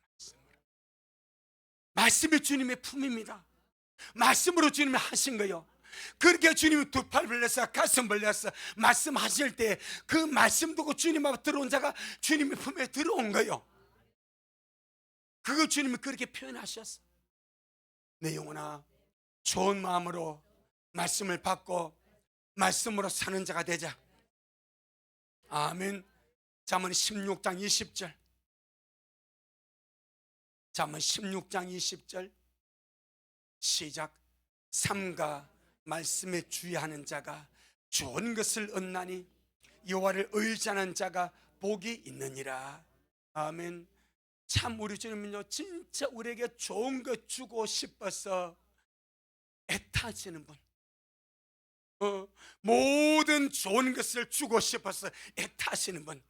말씀이 주님의 품입니다. 말씀으로 주님이 하신 거예요. 그렇게 주님이 두 팔 벌려서 가슴 벌려서 말씀하실 때 그 말씀 두고 주님 앞에 들어온 자가 주님의 품에 들어온 거예요. 그거 주님이 그렇게 표현하셨어. 내 영혼아, 좋은 마음으로 말씀을 받고 말씀으로 사는 자가 되자. 아멘. 잠언 16장 20절, 잠언 16장 20절 시작. 삼가 말씀에 주의하는 자가 좋은 것을 얻나니 여호와를 의지하는 자가 복이 있느니라. 아멘. 참 우리 주님은요, 진짜 우리에게 좋은 것 주고 싶어서 애타하시는 분, 모든 좋은 것을 주고 싶어서 애타하시는 분.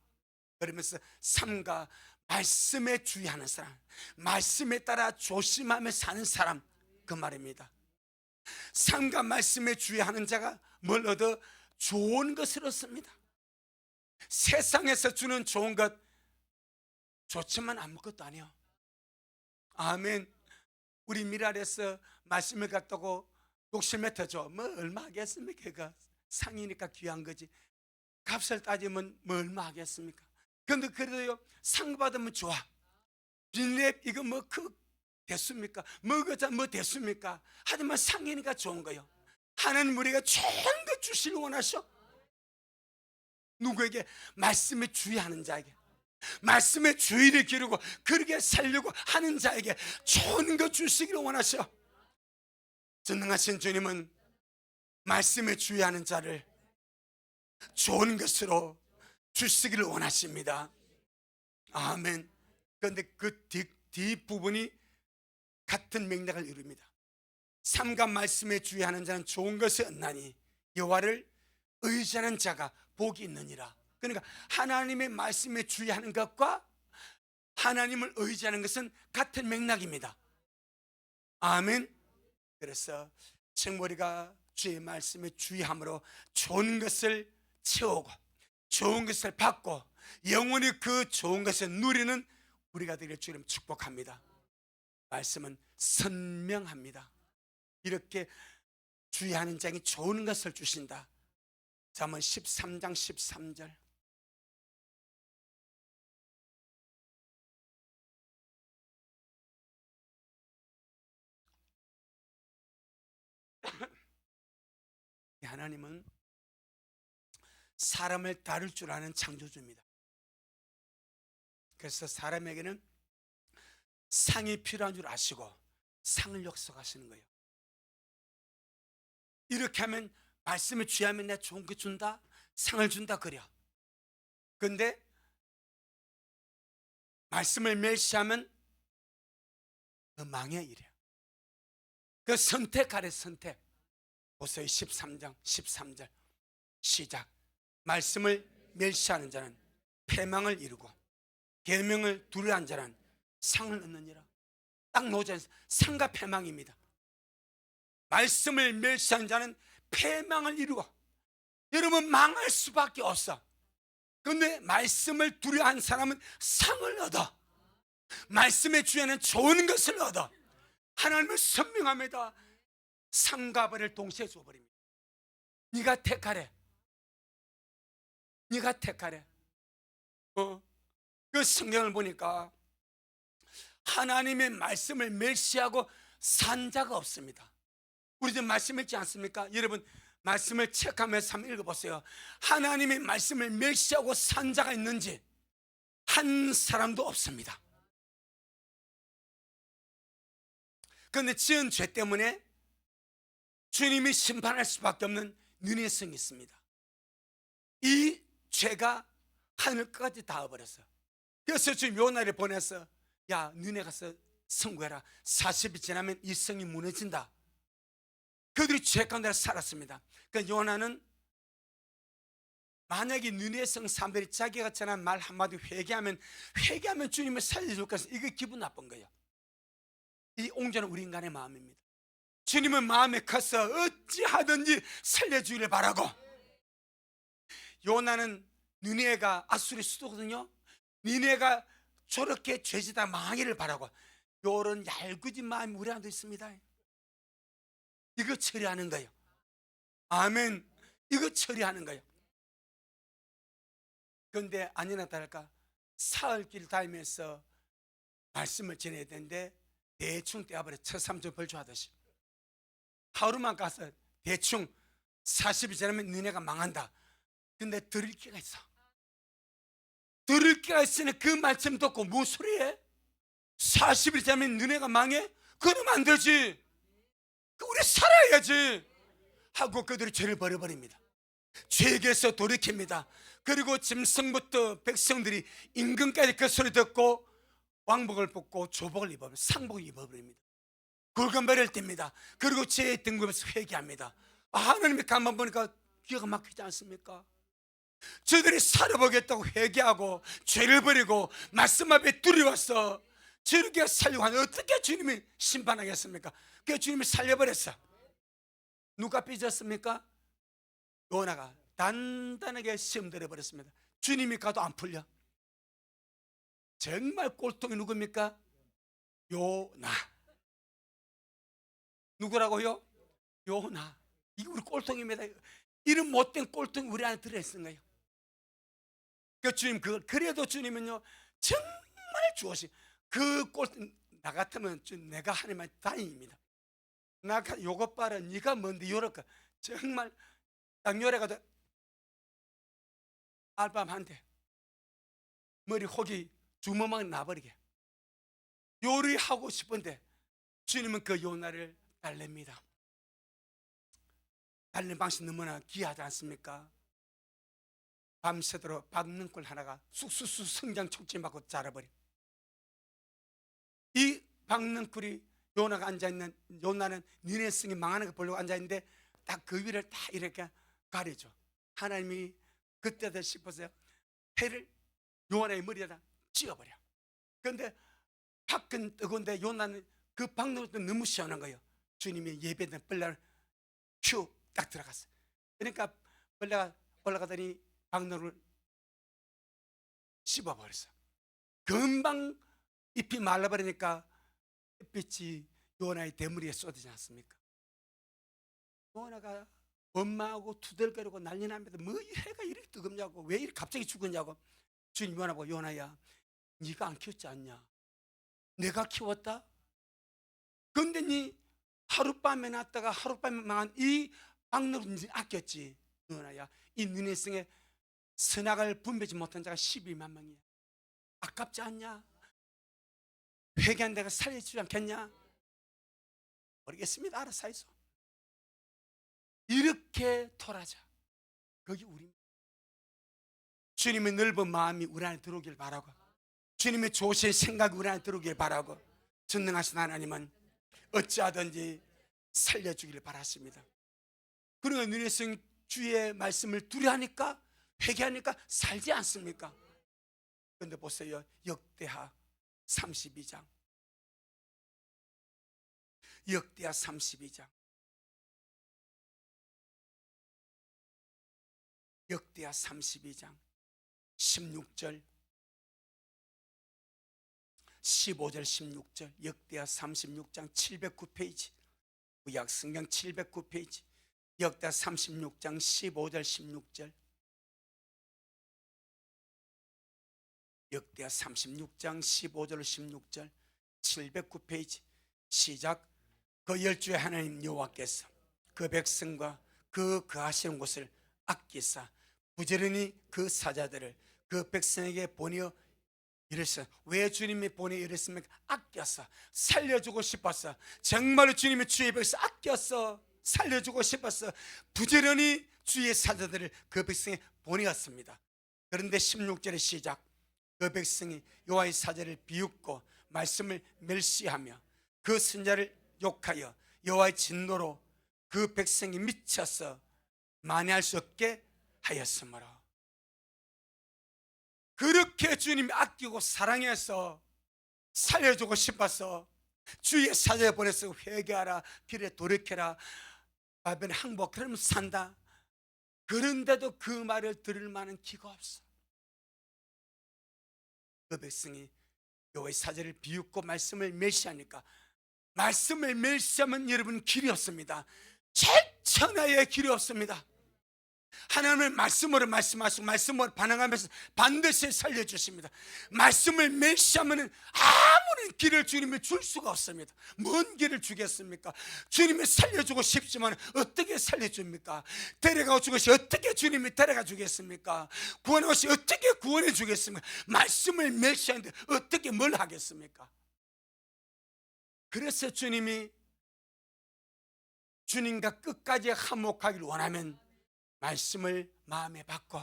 그러면서 삼가 말씀에 주의하는 사람, 말씀에 따라 조심하며 사는 사람, 그 말입니다. 삼가 말씀에 주의하는 자가 뭘 얻어? 좋은 것을 얻습니다. 세상에서 주는 좋은 것 좋지만 아무것도 아니요. 아멘. 우리 미랄에서 말씀을 갖다고 욕심에 터줘 뭐 얼마 하겠습니까? 그가 상이니까 귀한 거지. 값을 따지면 뭐 얼마 하겠습니까? 근데 그래도요, 상 받으면 좋아. 빌랩 이거 뭐 됐습니까? 뭐 됐습니까? 하지만 상이니까 좋은 거요. 하나님 우리가 좋은 거 주시길 원하셔. 누구에게? 말씀에 주의하는 자에게, 말씀에 주의를 기르고 그렇게 살려고 하는 자에게 좋은 거 주시기를 원하셔. 전능하신 주님은 말씀에 주의하는 자를 좋은 것으로 주시기를 원하십니다. 아멘. 그런데 그 뒷부분이 같은 맥락을 이룹니다. 삶과 말씀에 주의하는 자는 좋은 것을 얻나니 여호와를 의지하는 자가 복이 있느니라. 그러니까 하나님의 말씀에 주의하는 것과 하나님을 의지하는 것은 같은 맥락입니다. 아멘. 그래서 청머리가 주의 말씀에 주의함으로 좋은 것을 채우고 좋은 것을 받고 영원히 그 좋은 것을 누리는 우리가 되길 주님 축복합니다. 말씀은 선명합니다. 이렇게 주의하는 자에게 좋은 것을 주신다. 잠언 13장 13절. 하나님은 사람을 다룰 줄 아는 창조주입니다. 그래서 사람에게는 상이 필요한 줄 아시고 상을 역속하시는 거예요. 이렇게 하면 말씀을 취하면 내가 좋은 거 준다, 상을 준다 그려. 그런데 말씀을 멸시하면 너 망해 이래. 그 선택하래. 선택. 호세아 13장 13절 시작. 말씀을 멸시하는 자는 패망을 이루고 계명을 두려워하는 자는 상을 얻느니라. 딱 놓자서 상과 패망입니다. 말씀을 멸시하는 자는 패망을 이루고, 여러분 망할 수밖에 없어. 그런데 말씀을 두려워하는 사람은 상을 얻어. 말씀에 주에는 좋은 것을 얻어. 하나님은 선명합니다. 상과 벌을 동시에 줘버립니다. 네가 택하래. 네가 택하래. 그 성경을 보니까 하나님의 말씀을 멸시하고 산 자가 없습니다. 우리 좀 말씀 읽지 않습니까? 여러분 말씀을 체크하면서 한번 읽어보세요. 하나님의 말씀을 멸시하고 산 자가 있는지 한 사람도 없습니다. 그런데 지은 죄 때문에 주님이 심판할 수밖에 없는 윤회성이 있습니다. 이 죄가 하늘까지 닿아버렸어요. 그래서 지금 요나를 보내서 야 너네 가서 선고해라. 40이 지나면 이 성이 무너진다. 그들이 죄 가운데 살았습니다. 그러니까 요나는 만약에 느네의 성 사람들이 자기가 전한 말 한마디 회개하면 주님을 살려줄 것은 이게 기분 나쁜 거예요. 이 옹졸은 우리 인간의 마음입니다. 주님은 마음에 커서 어찌하든지 살려주기를 바라고, 요나는 니네가 아수리 수도거든요. 니네가 저렇게 죄지다 망하기를 바라고, 요런 얄궂은 마음이 우리 안에 있습니다. 이거 처리하는 거예요. 아멘. 이거 처리하는 거예요. 그런데 아니나 다를까 사흘길 다니면서 말씀을 전해야 되는데 대충 떼어버려. 처삼종 벌초하듯이 하루만 가서 대충 40이 지나면 너네가 망한다. 근데 들을 기가 있어. 들을 기가 있으니 그 말씀 듣고 무슨 소리해? 40일 지나면 너네가 망해? 그러면 안 되지. 우리 살아야지 하고 그들이 죄를 버려버립니다. 죄에게서 돌이킵니다. 그리고 짐승부터 백성들이 임금까지 그 소리 듣고 왕복을 벗고 조복을 입어버립니다. 상복을 입어버립니다. 굵은 배를 띱니다. 그리고 죄의 등급에서 회개합니다. 하나님이 가만 보니까 기가 막히지 않습니까? 저들이 살아보겠다고 회개하고 죄를 버리고 말씀 앞에 두려워서 저렇게 살려고 하면 어떻게 주님이 심판하겠습니까? 그 주님이 살려버렸어. 누가 삐졌습니까? 요나가 단단하게 시험 들어버렸습니다. 주님이 가도 안 풀려. 정말 꼴통이 누굽니까? 요나. 누구라고요? 요나. 이거 우리 꼴통입니다. 이런 못된 꼴통이 우리 안에 들어있는 거예요. 그 주님 그래도 주님은요 정말 주어시 그 꼴통. 나 같으면 내가 하나님의 다행입니다. 나 요것 봐라. 네가 뭔데 요럴까. 정말 딱 요래가도 알밤 한 대 머리 혹이 주먹만 나버리게 요리하고 싶은데 주님은 그 요나를 달랩니다. 달랜 방식 너무나 귀하지 않습니까? 밤새도록 박능꿀 하나가 쑥쑥쑥 성장 촉진 받고 자라버려. 이 박능꿀이 요나가 앉아있는, 요나는 니네 성이 망하는 거 보려고 앉아있는데 딱 그 위를 다 이렇게 가려줘. 하나님이 그때도 싶어서요, 해를 요나의 머리에다 찧어버려. 그런데 밖은 뜨거운데 요나는 그 방으로 너무 시원한 거예요. 주님이 예배된 벌레를 큐 딱 들어갔어요. 그러니까 벌레가 올라가더니 방로를 씹어버렸어. 금방 잎이 말라버리니까 햇빛이 요나의 대머리에 쏟아지지 않습니까? 요나가 엄마하고 투덜거리고 난리 납니다. 뭐 해가 이렇게 뜨겁냐고, 왜 이렇게 갑자기 죽었냐고. 주님 요나보고, 요나야, 네가 안 키웠지 않냐? 내가 키웠다? 근데 네 하룻밤에 났다가 하룻밤에 망한 이 방로를 아꼈지. 요나야, 이 니네성에 선악을 분배지 못한 자가 12만 명이야. 아깝지 않냐? 회개한 내가 살려주지 않겠냐? 모르겠습니다. 알아서 하이소. 이렇게 토라자. 거기 우리 주님의 넓은 마음이 우리 안에 들어오길 바라고, 주님의 좋으신 생각이 우리 안에 들어오길 바라고, 전능하신 하나님은 어찌하든지 살려주기를 바랐습니다. 그러나 너희 성 주의 말씀을 두려워하니까, 회개하니까 살지 않습니까? 그런데 보세요, 역대하 32장, 역대하 32장, 역대하 32장 16절 15절 16절, 역대하 36장 709페이지, 구약 성경 709페이지, 역대하 36장 15절 16절, 역대하 36장 15절 16절, 709페이지. 시작. 그 열주의 하나님 여호와께서 그 백성과 그 거하시는 곳을 아끼사 부지런히 그 사자들을 그 백성에게 보내어 이랬어요. 왜 주님이 보내어 이랬습니까? 아껴서 살려주고 싶었어. 정말로 주님이 주의 백성 아껴서 살려주고 싶었어. 부지런히 주의 사자들을 그 백성에 보내었습니다. 그런데 16절의 시작. 그 백성이 여호와의 사자를 비웃고 말씀을 멸시하며 그 선자를 욕하여 여호와의 진노로 그 백성이 미쳐서 만회할 수 없게 하였으므로, 그렇게 주님이 아끼고 사랑해서 살려주고 싶어서 주의 사자에 보내서 회개하라, 길에 돌이켜라, 바벨 항복, 그러면 산다. 그런데도 그 말을 들을 만한 기가 없어. 그 백성이 여호와의 사자를 비웃고 말씀을 멸시하니까, 말씀을 멸시하면 여러분 길이 없습니다. 최천하의 길이 없습니다. 하나님은 말씀으로 말씀하시고 말씀으로 반응하면서 반드시 살려주십니다. 말씀을 멸시하면 아무런 길을 주님이 줄 수가 없습니다. 뭔 길을 주겠습니까? 주님이 살려주고 싶지만 어떻게 살려줍니까? 데려가 주고 싶으면 어떻게 주님이 데려가 주겠습니까? 구원하고 싶으면 어떻게 구원해 주겠습니까? 말씀을 멸시하는데 어떻게 뭘 하겠습니까? 그래서 주님이 주님과 끝까지 화목하기를 원하면 말씀을 마음에 받고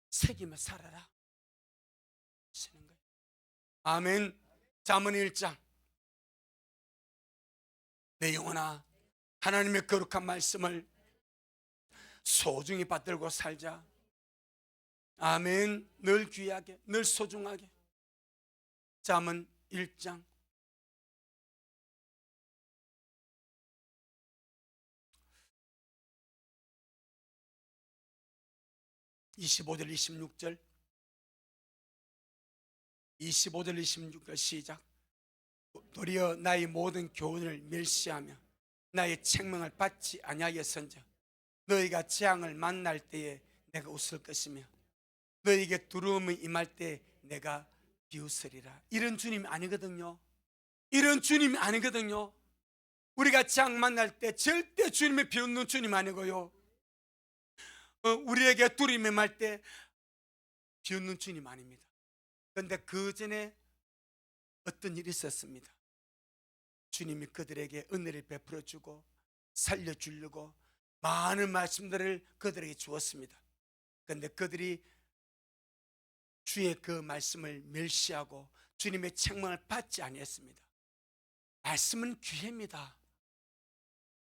새기며 살아라 하시는 거예요. 아멘. 잠언 1장. 내 영혼아, 하나님의 거룩한 말씀을 소중히 받들고 살자. 아멘. 늘 귀하게, 늘 소중하게. 잠언 1장 25절 26절, 25절 26절 시작. 도리어 나의 모든 교훈을 멸시하며 나의 책망을 받지 아니하였은즉 너희가 재앙을 만날 때에 내가 웃을 것이며 너희에게 두려움이 임할 때 내가 비웃으리라. 이런 주님이 아니거든요. 이런 주님이 아니거든요. 우리가 재앙 만날 때 절대 주님이 비웃는 주님 아니고요, 우리에게 두려움이 임할 때 비웃는 주님 아닙니다. 그런데 그 전에 어떤 일이 있었습니다. 주님이 그들에게 은혜를 베풀어 주고 살려주려고 많은 말씀들을 그들에게 주었습니다. 그런데 그들이 주의 그 말씀을 멸시하고 주님의 책망을 받지 아니했습니다. 말씀은 귀해입니다.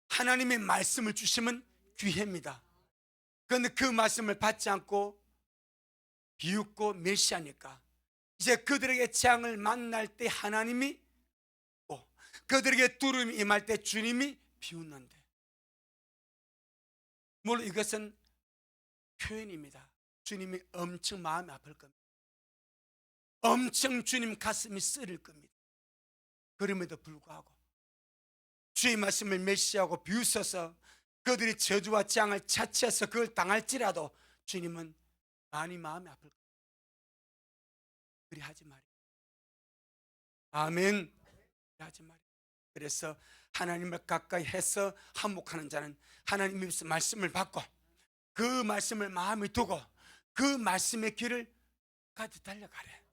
하나님의 말씀을 주시면 귀해입니다. 그런데 그 말씀을 받지 않고 비웃고 멸시하니까 이제 그들에게 재앙을 만날 때 하나님이 고 그들에게 두려움이 임할 때 주님이 비웃는데, 물론 이것은 표현입니다. 주님이 엄청 마음이 아플 겁니다. 엄청 주님 가슴이 쓰릴 겁니다. 그럼에도 불구하고 주의 말씀을 멸시하고 비웃어서 그들이 저주와 재앙을 자처해서 그걸 당할지라도 주님은 많이 마음이 아플 겁니다. 그리 하지 말이에요. 아멘. 그리 하지 말이에요. 그래서 하나님을 가까이 해서 한몫하는 자는 하나님의 말씀을 받고 그 말씀을 마음에 두고 그 말씀의 길을 가득 달려가래.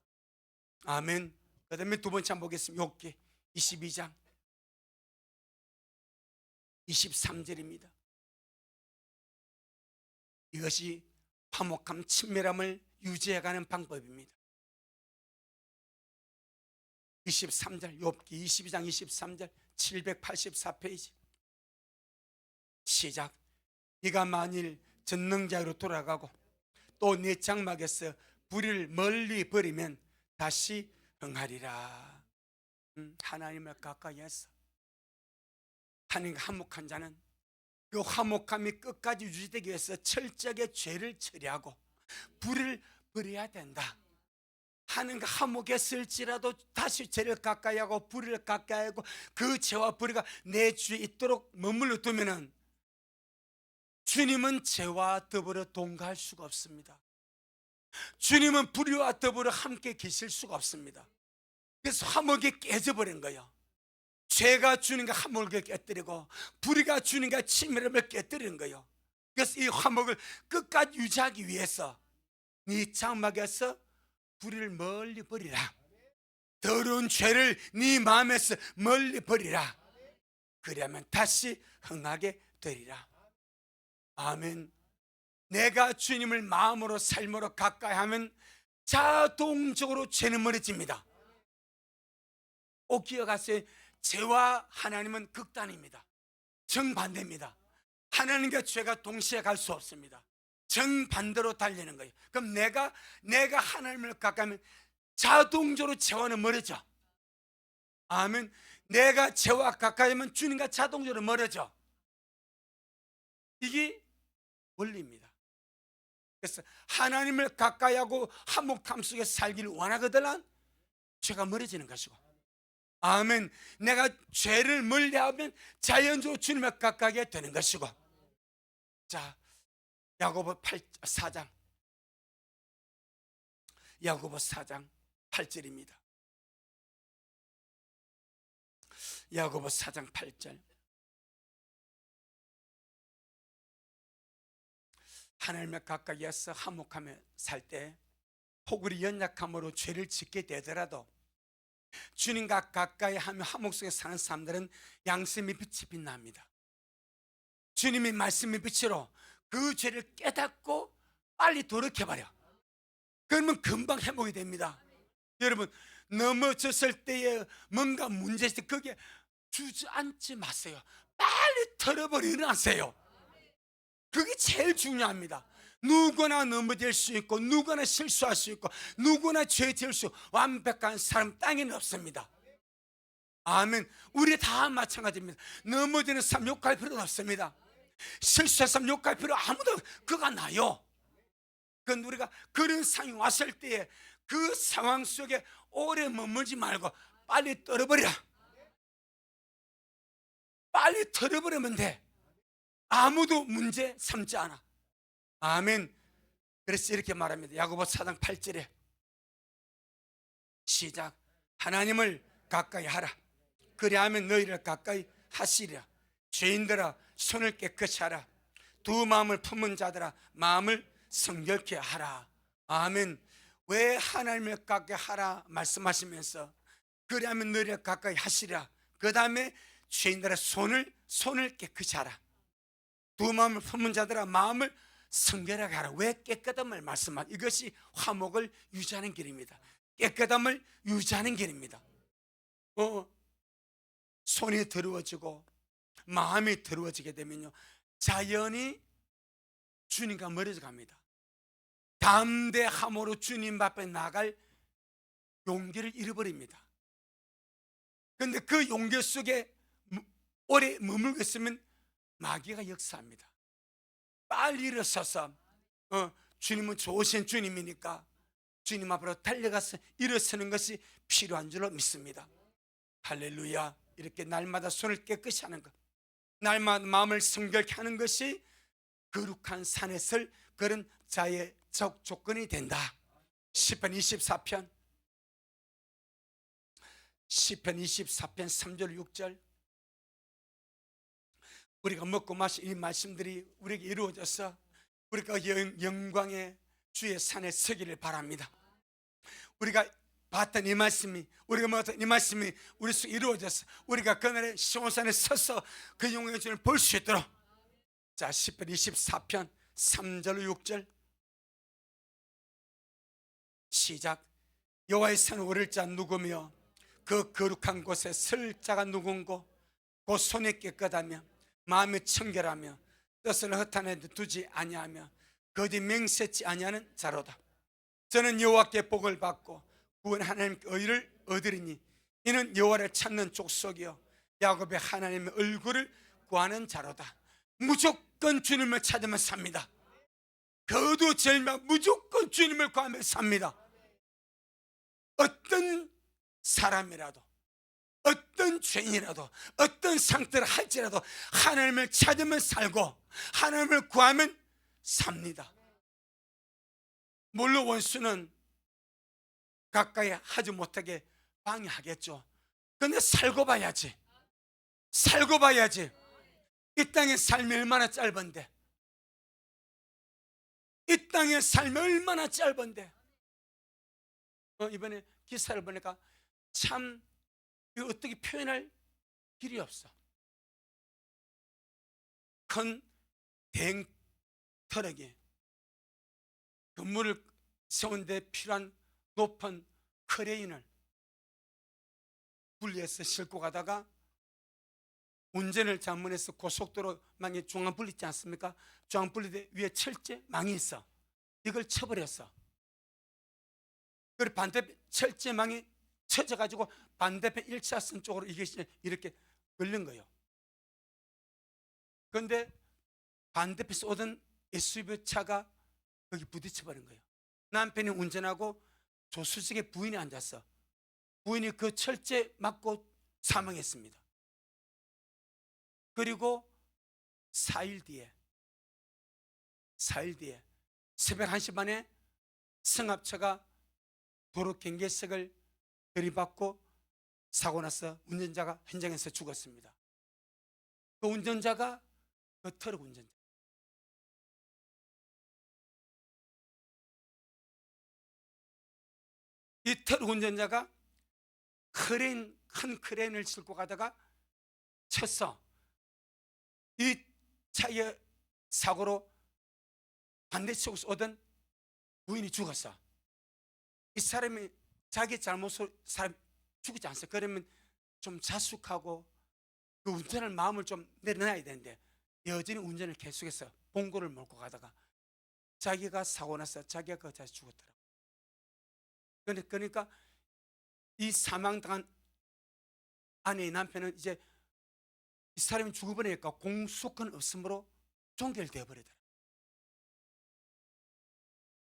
아멘. 그 다음에 두 번째 한번 보겠습니다. 욥기 22장 23절입니다. 이것이 화목함, 친밀함을 유지해가는 방법입니다. 23절, 욥기 22장 23절 784페이지 시작. 네가 만일 전능자로 돌아가고 또 네 장막에서 불의를 멀리 버리면 다시 흥하리라. 하나님을 가까이 해서 하나님과 화목한 자는 그 화목함이 끝까지 유지되기 위해서 철저하게 죄를 처리하고 불의를 버려야 된다. 하나님과 화목했을지라도 다시 죄를 가까이 하고 불의를 가까이 하고 그 죄와 불의가 내 주에 있도록 머물러 두면은 주님은 죄와 더불어 동거할 수가 없습니다. 주님은 불의와 더불어 함께 계실 수가 없습니다. 그래서 화목이 깨져버린 거예요. 죄가 주님과 화목을 깨뜨리고 불의가 주님과 친밀함을 깨뜨리는 거예요. 그래서 이 화목을 끝까지 유지하기 위해서 네 장막에서 불의를 멀리 버리라. 더러운 죄를 네 마음에서 멀리 버리라. 그러면 다시 흥하게 되리라. 아멘. 내가 주님을 마음으로 삶으로 가까이 하면 자동적으로 죄는 멀어집니다. 꼭 기억하세요. 죄와 하나님은 극단입니다. 정반대입니다. 하나님과 죄가 동시에 갈 수 없습니다. 정반대로 달리는 거예요. 그럼 내가 하나님을 가까이 하면 자동적으로 죄와는 멀어져. 아멘. 내가 죄와 가까이 하면 주님과 자동적으로 멀어져. 이게 원리입니다. 그래서 하나님을 가까이 하고 화목함 속에 살기를 원하거든 죄가 멀어지는 것이고, 아멘. 내가 죄를 멀리하면 자연적으로 주님을 가까이 되는 것이고. 자, 야고보 4장 야고보 4장 8절입니다. 야고보 4장 8절. 하나님을 가까이 해서 화목하며 살 때 혹 우리 연약함으로 죄를 짓게 되더라도 주님과 가까이 하며 화목 속에 사는 사람들은 양심의 빛이 빛납니다. 주님의 말씀의 빛으로 그 죄를 깨닫고 빨리 돌이켜버려. 그러면 금방 회복이 됩니다. 여러분, 넘어졌을 때에 뭔가 문제 있을 때 거기에 주저앉지 마세요. 빨리 털어버려 일어나세요. 그게 제일 중요합니다. 누구나 넘어질 수 있고 누구나 실수할 수 있고 누구나 죄 지을 수 완벽한 사람 땅에는 없습니다. 아멘. 우리 다 마찬가지입니다. 넘어지는 사람 욕할 필요는 없습니다. 실수한 사람 욕할 필요 아무도 그가 나요. 그건 우리가 그런 상황이 왔을 때에 그 상황 속에 오래 머물지 말고 빨리 떨어버려. 빨리 털어버리면 돼. 아무도 문제 삼지 않아. 아멘. 그래서 이렇게 말합니다. 야고보 4장 8절에 시작. 하나님을 가까이 하라. 그리하면 너희를 가까이 하시리라. 죄인들아 손을 깨끗이 하라. 두 마음을 품은 자들아 마음을 성결케 하라. 아멘. 왜 하나님을 가까이 하라 말씀하시면서 그리하면 너희를 가까이 하시리라. 그 다음에 죄인들아 손을 깨끗이 하라. 두 마음을 품은 자들아 마음을 성결하게 하라. 왜 깨끗함을 말씀하라. 이것이 화목을 유지하는 길입니다. 깨끗함을 유지하는 길입니다. 손이 더러워지고 마음이 더러워지게 되면요, 자연히 주님과 멀어져 갑니다. 담대함으로 주님 앞에 나갈 용기를 잃어버립니다. 그런데 그 용기 속에 오래 머물고 있으면 마귀가 역사합니다. 빨리 일어서서 주님은 좋으신 주님이니까 주님 앞으로 달려가서 일어서는 것이 필요한 줄로 믿습니다. 할렐루야. 이렇게 날마다 손을 깨끗이 하는 것, 날마다 마음을 성결케 하는 것이 거룩한 산에 설 그런 자의 조건이 된다. 시편 24편 3절 6절, 우리가 먹고 마신 이 말씀들이 우리에게 이루어져서 우리가 영광의 주의 산에 서기를 바랍니다. 우리가 봤던 이 말씀이, 우리가 먹었던 이 말씀이 우리 속에 이루어져서 우리가 그날의 시온산에 서서 그 영광의 주를 볼 수 있도록. 자, 시편 24편 3절 6절 시작. 여호와의 산에 오를 자 누구며 그 거룩한 곳에 설 자가 누군고 곧 손이 깨끗하며 마음이 청결하며 뜻을 허탄에 두지 아니하며 거짓 맹세치 아니하는 자로다. 저는 여호와께 복을 받고 구원 하나님께 의를 얻으리니 이는 여호와를 찾는 족속이요 야곱의 하나님의 얼굴을 구하는 자로다. 무조건 주님을 찾으면 삽니다. 거두절미하고 무조건 주님을 구하며 삽니다. 어떤 사람이라도, 어떤 죄인이라도, 어떤 상태를 할지라도 하나님을 찾으면 살고 하나님을 구하면 삽니다. 물론 원수는 가까이 하지 못하게 방해하겠죠. 그런데 살고 봐야지. 살고 봐야지. 이 땅의 삶이 얼마나 짧은데, 이 땅의 삶이 얼마나 짧은데. 이번에 기사를 보니까 참 이거 어떻게 표현할 길이 없어. 큰 대형 트럭이 건물을 세운 데 필요한 높은 크레인을 분리해서 싣고 가다가 운전을 잘못해서 고속도로 망에 중앙 분리 있지 않습니까? 중앙 분리대 위에 철제 망이 있어. 이걸 쳐버렸어. 그리고 반대편 철제망이 쳐져가지고 반대편 1차선 쪽으로 이게 이렇게 걸린 거예요. 그런데 반대편에서 오던 SUV 차가 거기 부딪혀버린 거예요. 남편이 운전하고 조수석에 부인이 앉았어. 부인이 그 철제 맞고 사망했습니다. 그리고 4일 뒤에 새벽 1시 반에 승합차가 도로 경계석을 들이받고 사고 나서 운전자가 현장에서 죽었습니다. 그 운전자가 그 트럭 운전자. 이 트럭 운전자가 큰 크레인을 싣고 가다가 쳤어. 이 차의 사고로 반대쪽에서 오던 부인이 죽었어. 이 사람이 자기 잘못으로 사람 죽지 않았어요. 그러면 좀 자숙하고 그 운전할 마음을 좀 내려놔야 되는데 여전히 운전을 계속해서 봉고를 몰고 가다가 자기가 사고 나서 자기가 그 자리에서 죽었더라고요. 그러니까 이 사망당한 아내의 남편은 이제 이 사람이 죽어버리니까 공소권 없음으로 종결되어 버리더라고요.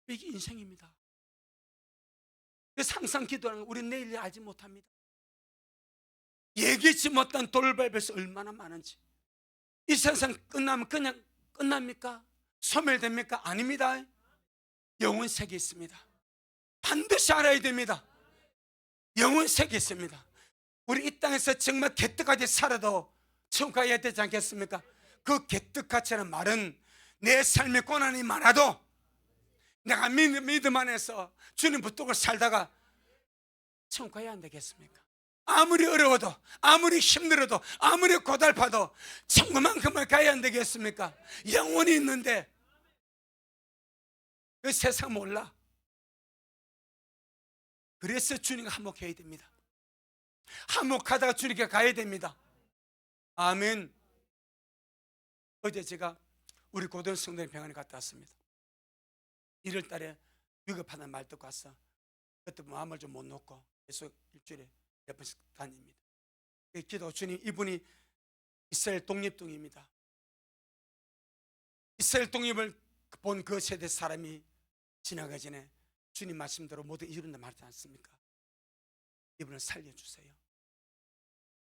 이게 인생입니다. 항상 기도하는 거 우리는 내일 알지 못합니다. 예기치 못한 돌발에서 얼마나 많은지. 이 세상 끝나면 그냥 끝납니까? 소멸됩니까? 아닙니다. 영혼색이 있습니다. 반드시 알아야 됩니다. 영혼색이 있습니다. 우리 이 땅에서 정말 개떡같이 살아도 천국 가야 되지 않겠습니까? 그 개떡같이라는 말은 내 삶의 고난이 많아도 내가 믿음 안에서 주님 붙들고 살다가 천국 가야 안 되겠습니까? 아무리 어려워도, 아무리 힘들어도, 아무리 고달파도 천국만큼을 가야 안 되겠습니까? 영혼이 있는데 그 세상 몰라. 그래서 주님과 한몫해야 됩니다. 한몫하다가 주님께 가야 됩니다. 아멘. 어제 제가 우리 고등 성도님 병원에 갔다 왔습니다. 1월 달에 위급하다는 말 듣고 왔어. 그때 마음을 좀 못 놓고 계속 일주일에 몇 번씩 다닙니다. 기도, 주님, 이분이 이스라엘 독립둥이입니다. 이스라엘 독립을 본 그 세대 사람이 지나가기 전에 주님 말씀대로 모두 이룬다 말하지 않습니까? 이분을 살려주세요.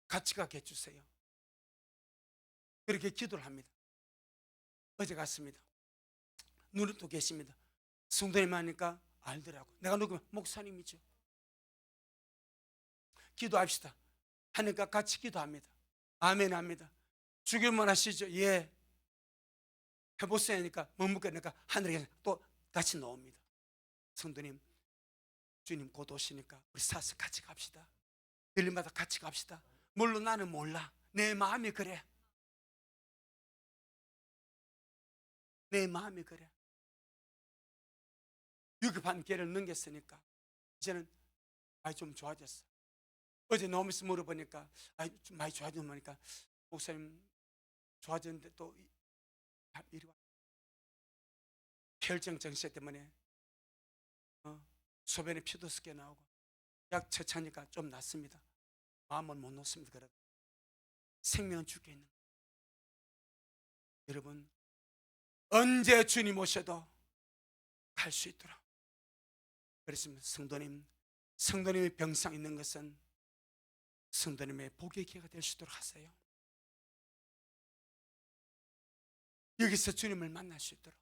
같이 가게 해주세요. 그렇게 기도를 합니다. 어제 갔습니다. 눈은 또 계십니다. 성도님 하니까 알더라고. 내가 누구면 목사님이죠. 기도합시다 하니까 같이 기도합니다. 아멘 합니다. 주기만 하시죠. 예. 해보세요 하니까 머뭇거리니까 하늘에 또 같이 나옵니다. 성도님, 주님 곧 오시니까 우리 사서 같이 갑시다. 들림마다 같이 갑시다. 물론 나는 몰라. 내 마음이 그래. 내 마음이 그래. 위급한 기회를 넘겼으니까 이제는 많이 좀 좋아졌어. 어제 나오면서 물어보니까 좀 많이 좋아졌으니까 목사님 좋아졌는데 또 이리 와. 혈증 정체 때문에 소변에 피도 섞여 나오고 약 처차니까 좀 낫습니다. 마음은 못 놓습니다. 그래도 생명은 죽게 있는 거예요. 여러분, 언제 주님 오셔도 갈 수 있도록. 그렇습니다. 성도님의 병상 있는 것은 성도님의 복의 기회가 될 수 있도록 하세요. 여기서 주님을 만날 수 있도록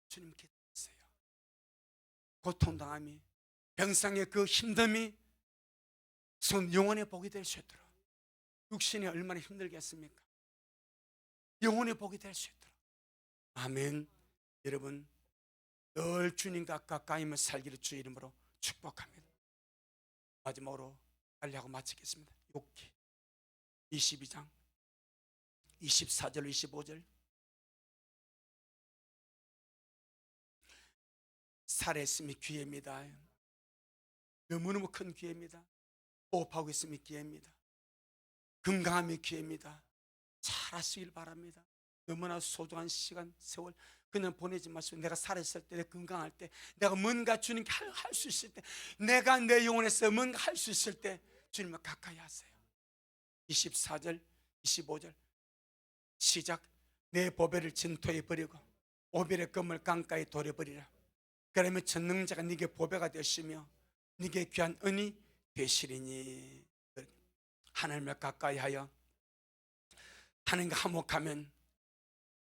주님 기도하세요. 고통당함이, 병상의 그 힘듦이 영혼의 복이 될 수 있도록. 육신이 얼마나 힘들겠습니까? 영혼의 복이 될 수 있도록. 아멘. 여러분, 늘 주님과 가까이만 살기를 주의 이름으로 축복합니다. 마지막으로 빨리 하고 마치겠습니다. 욥기 22장 24절 25절. 살아있음이 기회입니다. 너무너무 큰 기회입니다. 호흡하고 있음이 기회입니다. 건강함이 기회입니다. 잘하시길 바랍니다. 너무나 소중한 시간, 세월 그냥 보내지 마시고, 내가 살아있을 때, 내가 건강할 때, 내가 뭔가 주님께 할 수 있을 때, 내가 내 영혼에서 뭔가 할 수 있을 때 주님을 가까이 하세요. 24절 25절 시작. 내 보배를 진토에 버리고 오벨의 금을 강가에 돌려버리라. 그러면 전능자가 네게 보배가 되시며 네게 귀한 은이 되시리니. 하나님을 가까이 하여 하나님과 화목하면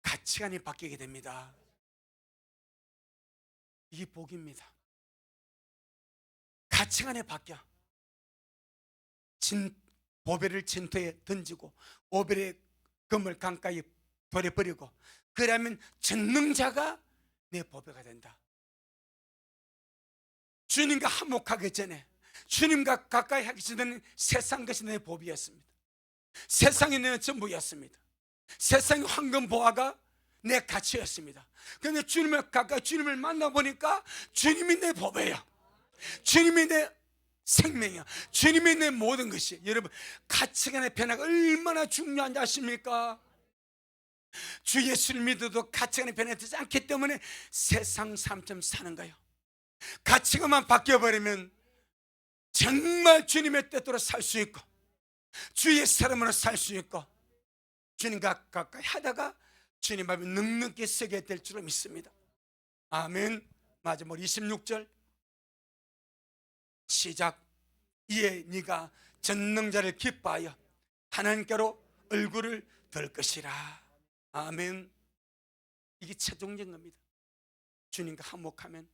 가치관이 바뀌게 됩니다. 이게 복입니다. 가치관이 바뀌어. 보배를 진토에 던지고 오벨의 금을 강가에 버려버리고, 그러면 전능자가 내 보배가 된다. 주님과 화목하기 전에, 주님과 가까이 하기 전에는 세상 것이 내 보배였습니다. 세상이 내 전부였습니다. 세상의 황금 보화가 내 가치였습니다. 그런데 주님을 가까이, 주님을 만나보니까 주님이 내 보배야. 주님이 내 생명이야. 주님이 내 모든 것이. 여러분, 가치관의 변화가 얼마나 중요한지 아십니까? 주 예수를 믿어도 가치관의 변화가 되지 않기 때문에 세상 삶처럼 사는 거예요. 가치관만 바뀌어버리면 정말 주님의 뜻대로 살 수 있고 주의 사람으로 살 수 있고 주님과 가까이 하다가 주님 앞에 넉넉히 서게 될 줄로 믿습니다. 아멘. 마지막 26절 시작. 이에 네가 전능자를 기뻐하여 하나님께로 얼굴을 들 것이라. 아멘. 이게 최종적인 겁니다. 주님과 화목하면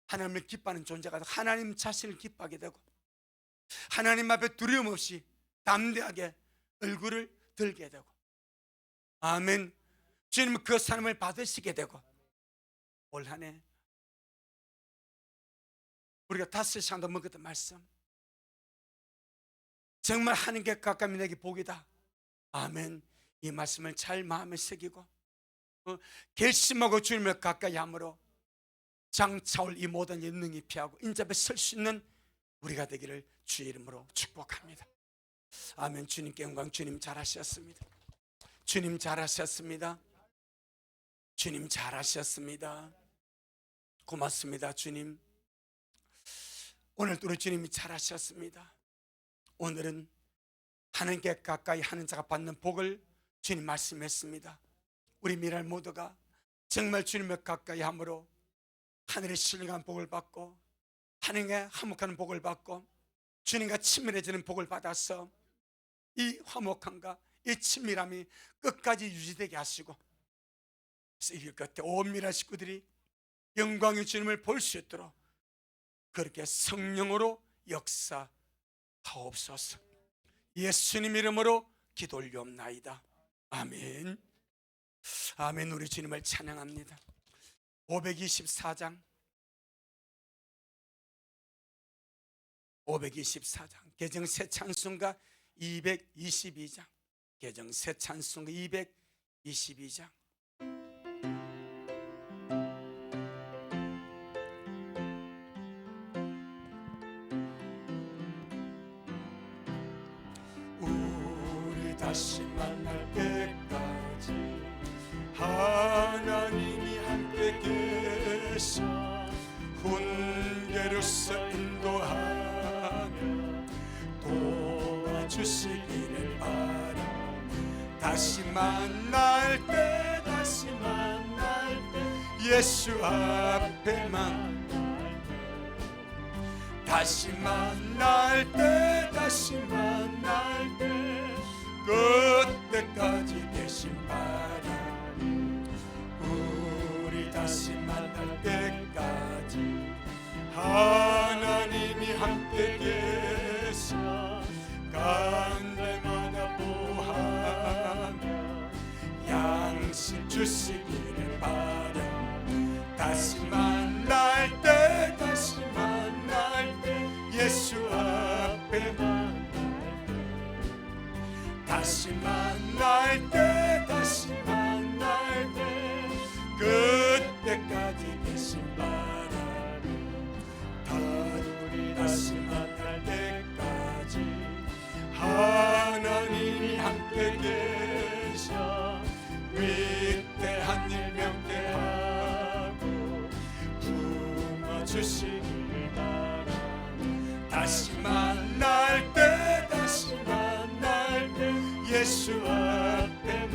하나님을 기뻐하는 존재가 되고 하나님 자신을 기뻐하게 되고 하나님 앞에 두려움 없이 담대하게 얼굴을 들게 되고, 아멘. 주님은 그 사람을 받으시게 되고, 올 한 해 우리가 5시간도 먹었던 말씀, 정말 하나님께 가까이 내게 복이다. 아멘. 이 말씀을 잘 마음에 새기고 결심하고 주님을 가까이 함으로 장차올 이 모든 연능이 피하고 인접에 설 수 있는 우리가 되기를 주의 이름으로 축복합니다. 아멘. 주님께 영광. 주님 잘하셨습니다. 주님 잘하셨습니다. 주님 잘하셨습니다. 고맙습니다. 주님, 오늘도 우리 주님이 잘하셨습니다. 오늘은 하나님께 가까이 하는 자가 받는 복을 주님 말씀했습니다. 우리 미랄 모두가 정말 주님을 가까이 함으로 하늘의 신령한 복을 받고 하나님의 화목하는 복을 받고 주님과 친밀해지는 복을 받아서 이 화목함과 이 친밀함이 끝까지 유지되게 하시고, 그래서 이 끝에 온 미랄 식구들이 영광의 주님을 볼 수 있도록 그렇게 성령으로 역사하옵소서. 예수님 이름으로 기도 올리옵나이다. 아멘. 아멘. 우리 주님을 찬양합니다. 524장 개정 새 찬송가 222장 개정 새 찬송가 222장 우리 다시 만날 때까지 하나님이 함께 계셔 훈계로서 인도하며 도와주시기를 바라. 다시 만날 때 예수 앞에 만날 때 다시 만날 때 그때까지 계신 바람. 우리 다시 만날 때까지 하나님이 함께 계셔 간대마다 보하며 양식 주시기를 바라. 다시 만날 때 예수 앞에 다시 만날 때 그때까지 계신 바람. 다시 만날 때까지 하나님이 함께 계셔 위대한 일 명대하고 품어주시기를 바라. 다시 만날 때 예수 앞에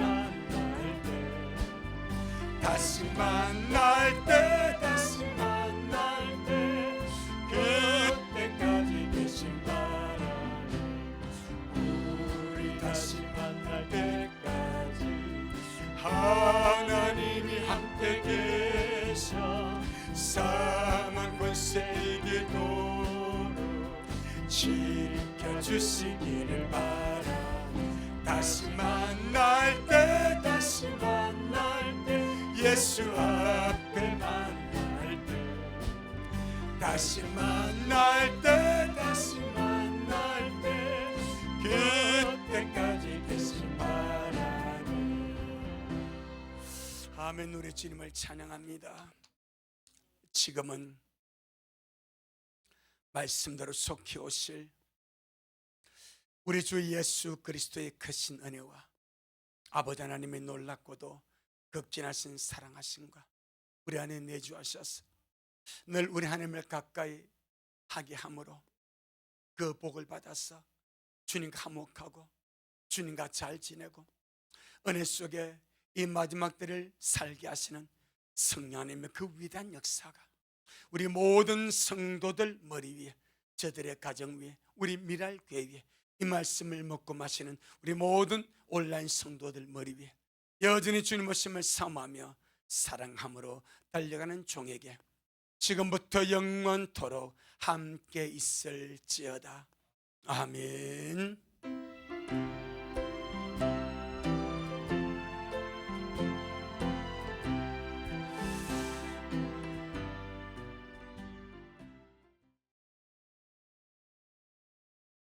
만날 때 다시 만날 때 그때까지 계신 바람. 우리 다시 만날 때까지 하나님이 함께 계셔 사망 권세 이기도록 지켜주시기를 바라. 다시 만날 때 예수 앞에 만날 때 다시 만날 때 그때까지 계신 바라니. 아멘. 우리 주님을 찬양합니다. 지금은 말씀대로 속히 오실 우리 주 예수 그리스도의 크신 은혜와 아버지 하나님의 놀랍고도 극진하신 사랑하심과 우리 안에 내주하셔서 늘 우리 하나님을 가까이 하게 함으로 그 복을 받아서 주님과 화목하고 주님과 잘 지내고 은혜 속에 이 마지막 때를 살게 하시는 성령 하나님의 그 위대한 역사가 우리 모든 성도들 머리 위에, 저들의 가정 위에, 우리 미랄 교회 위에, 이 말씀을 먹고 마시는 우리 모든 온라인 성도들 머리 위에 여전히 주님 오심을 사모하며 사랑함으로 달려가는 종에게 지금부터 영원토록 함께 있을지어다. 아멘.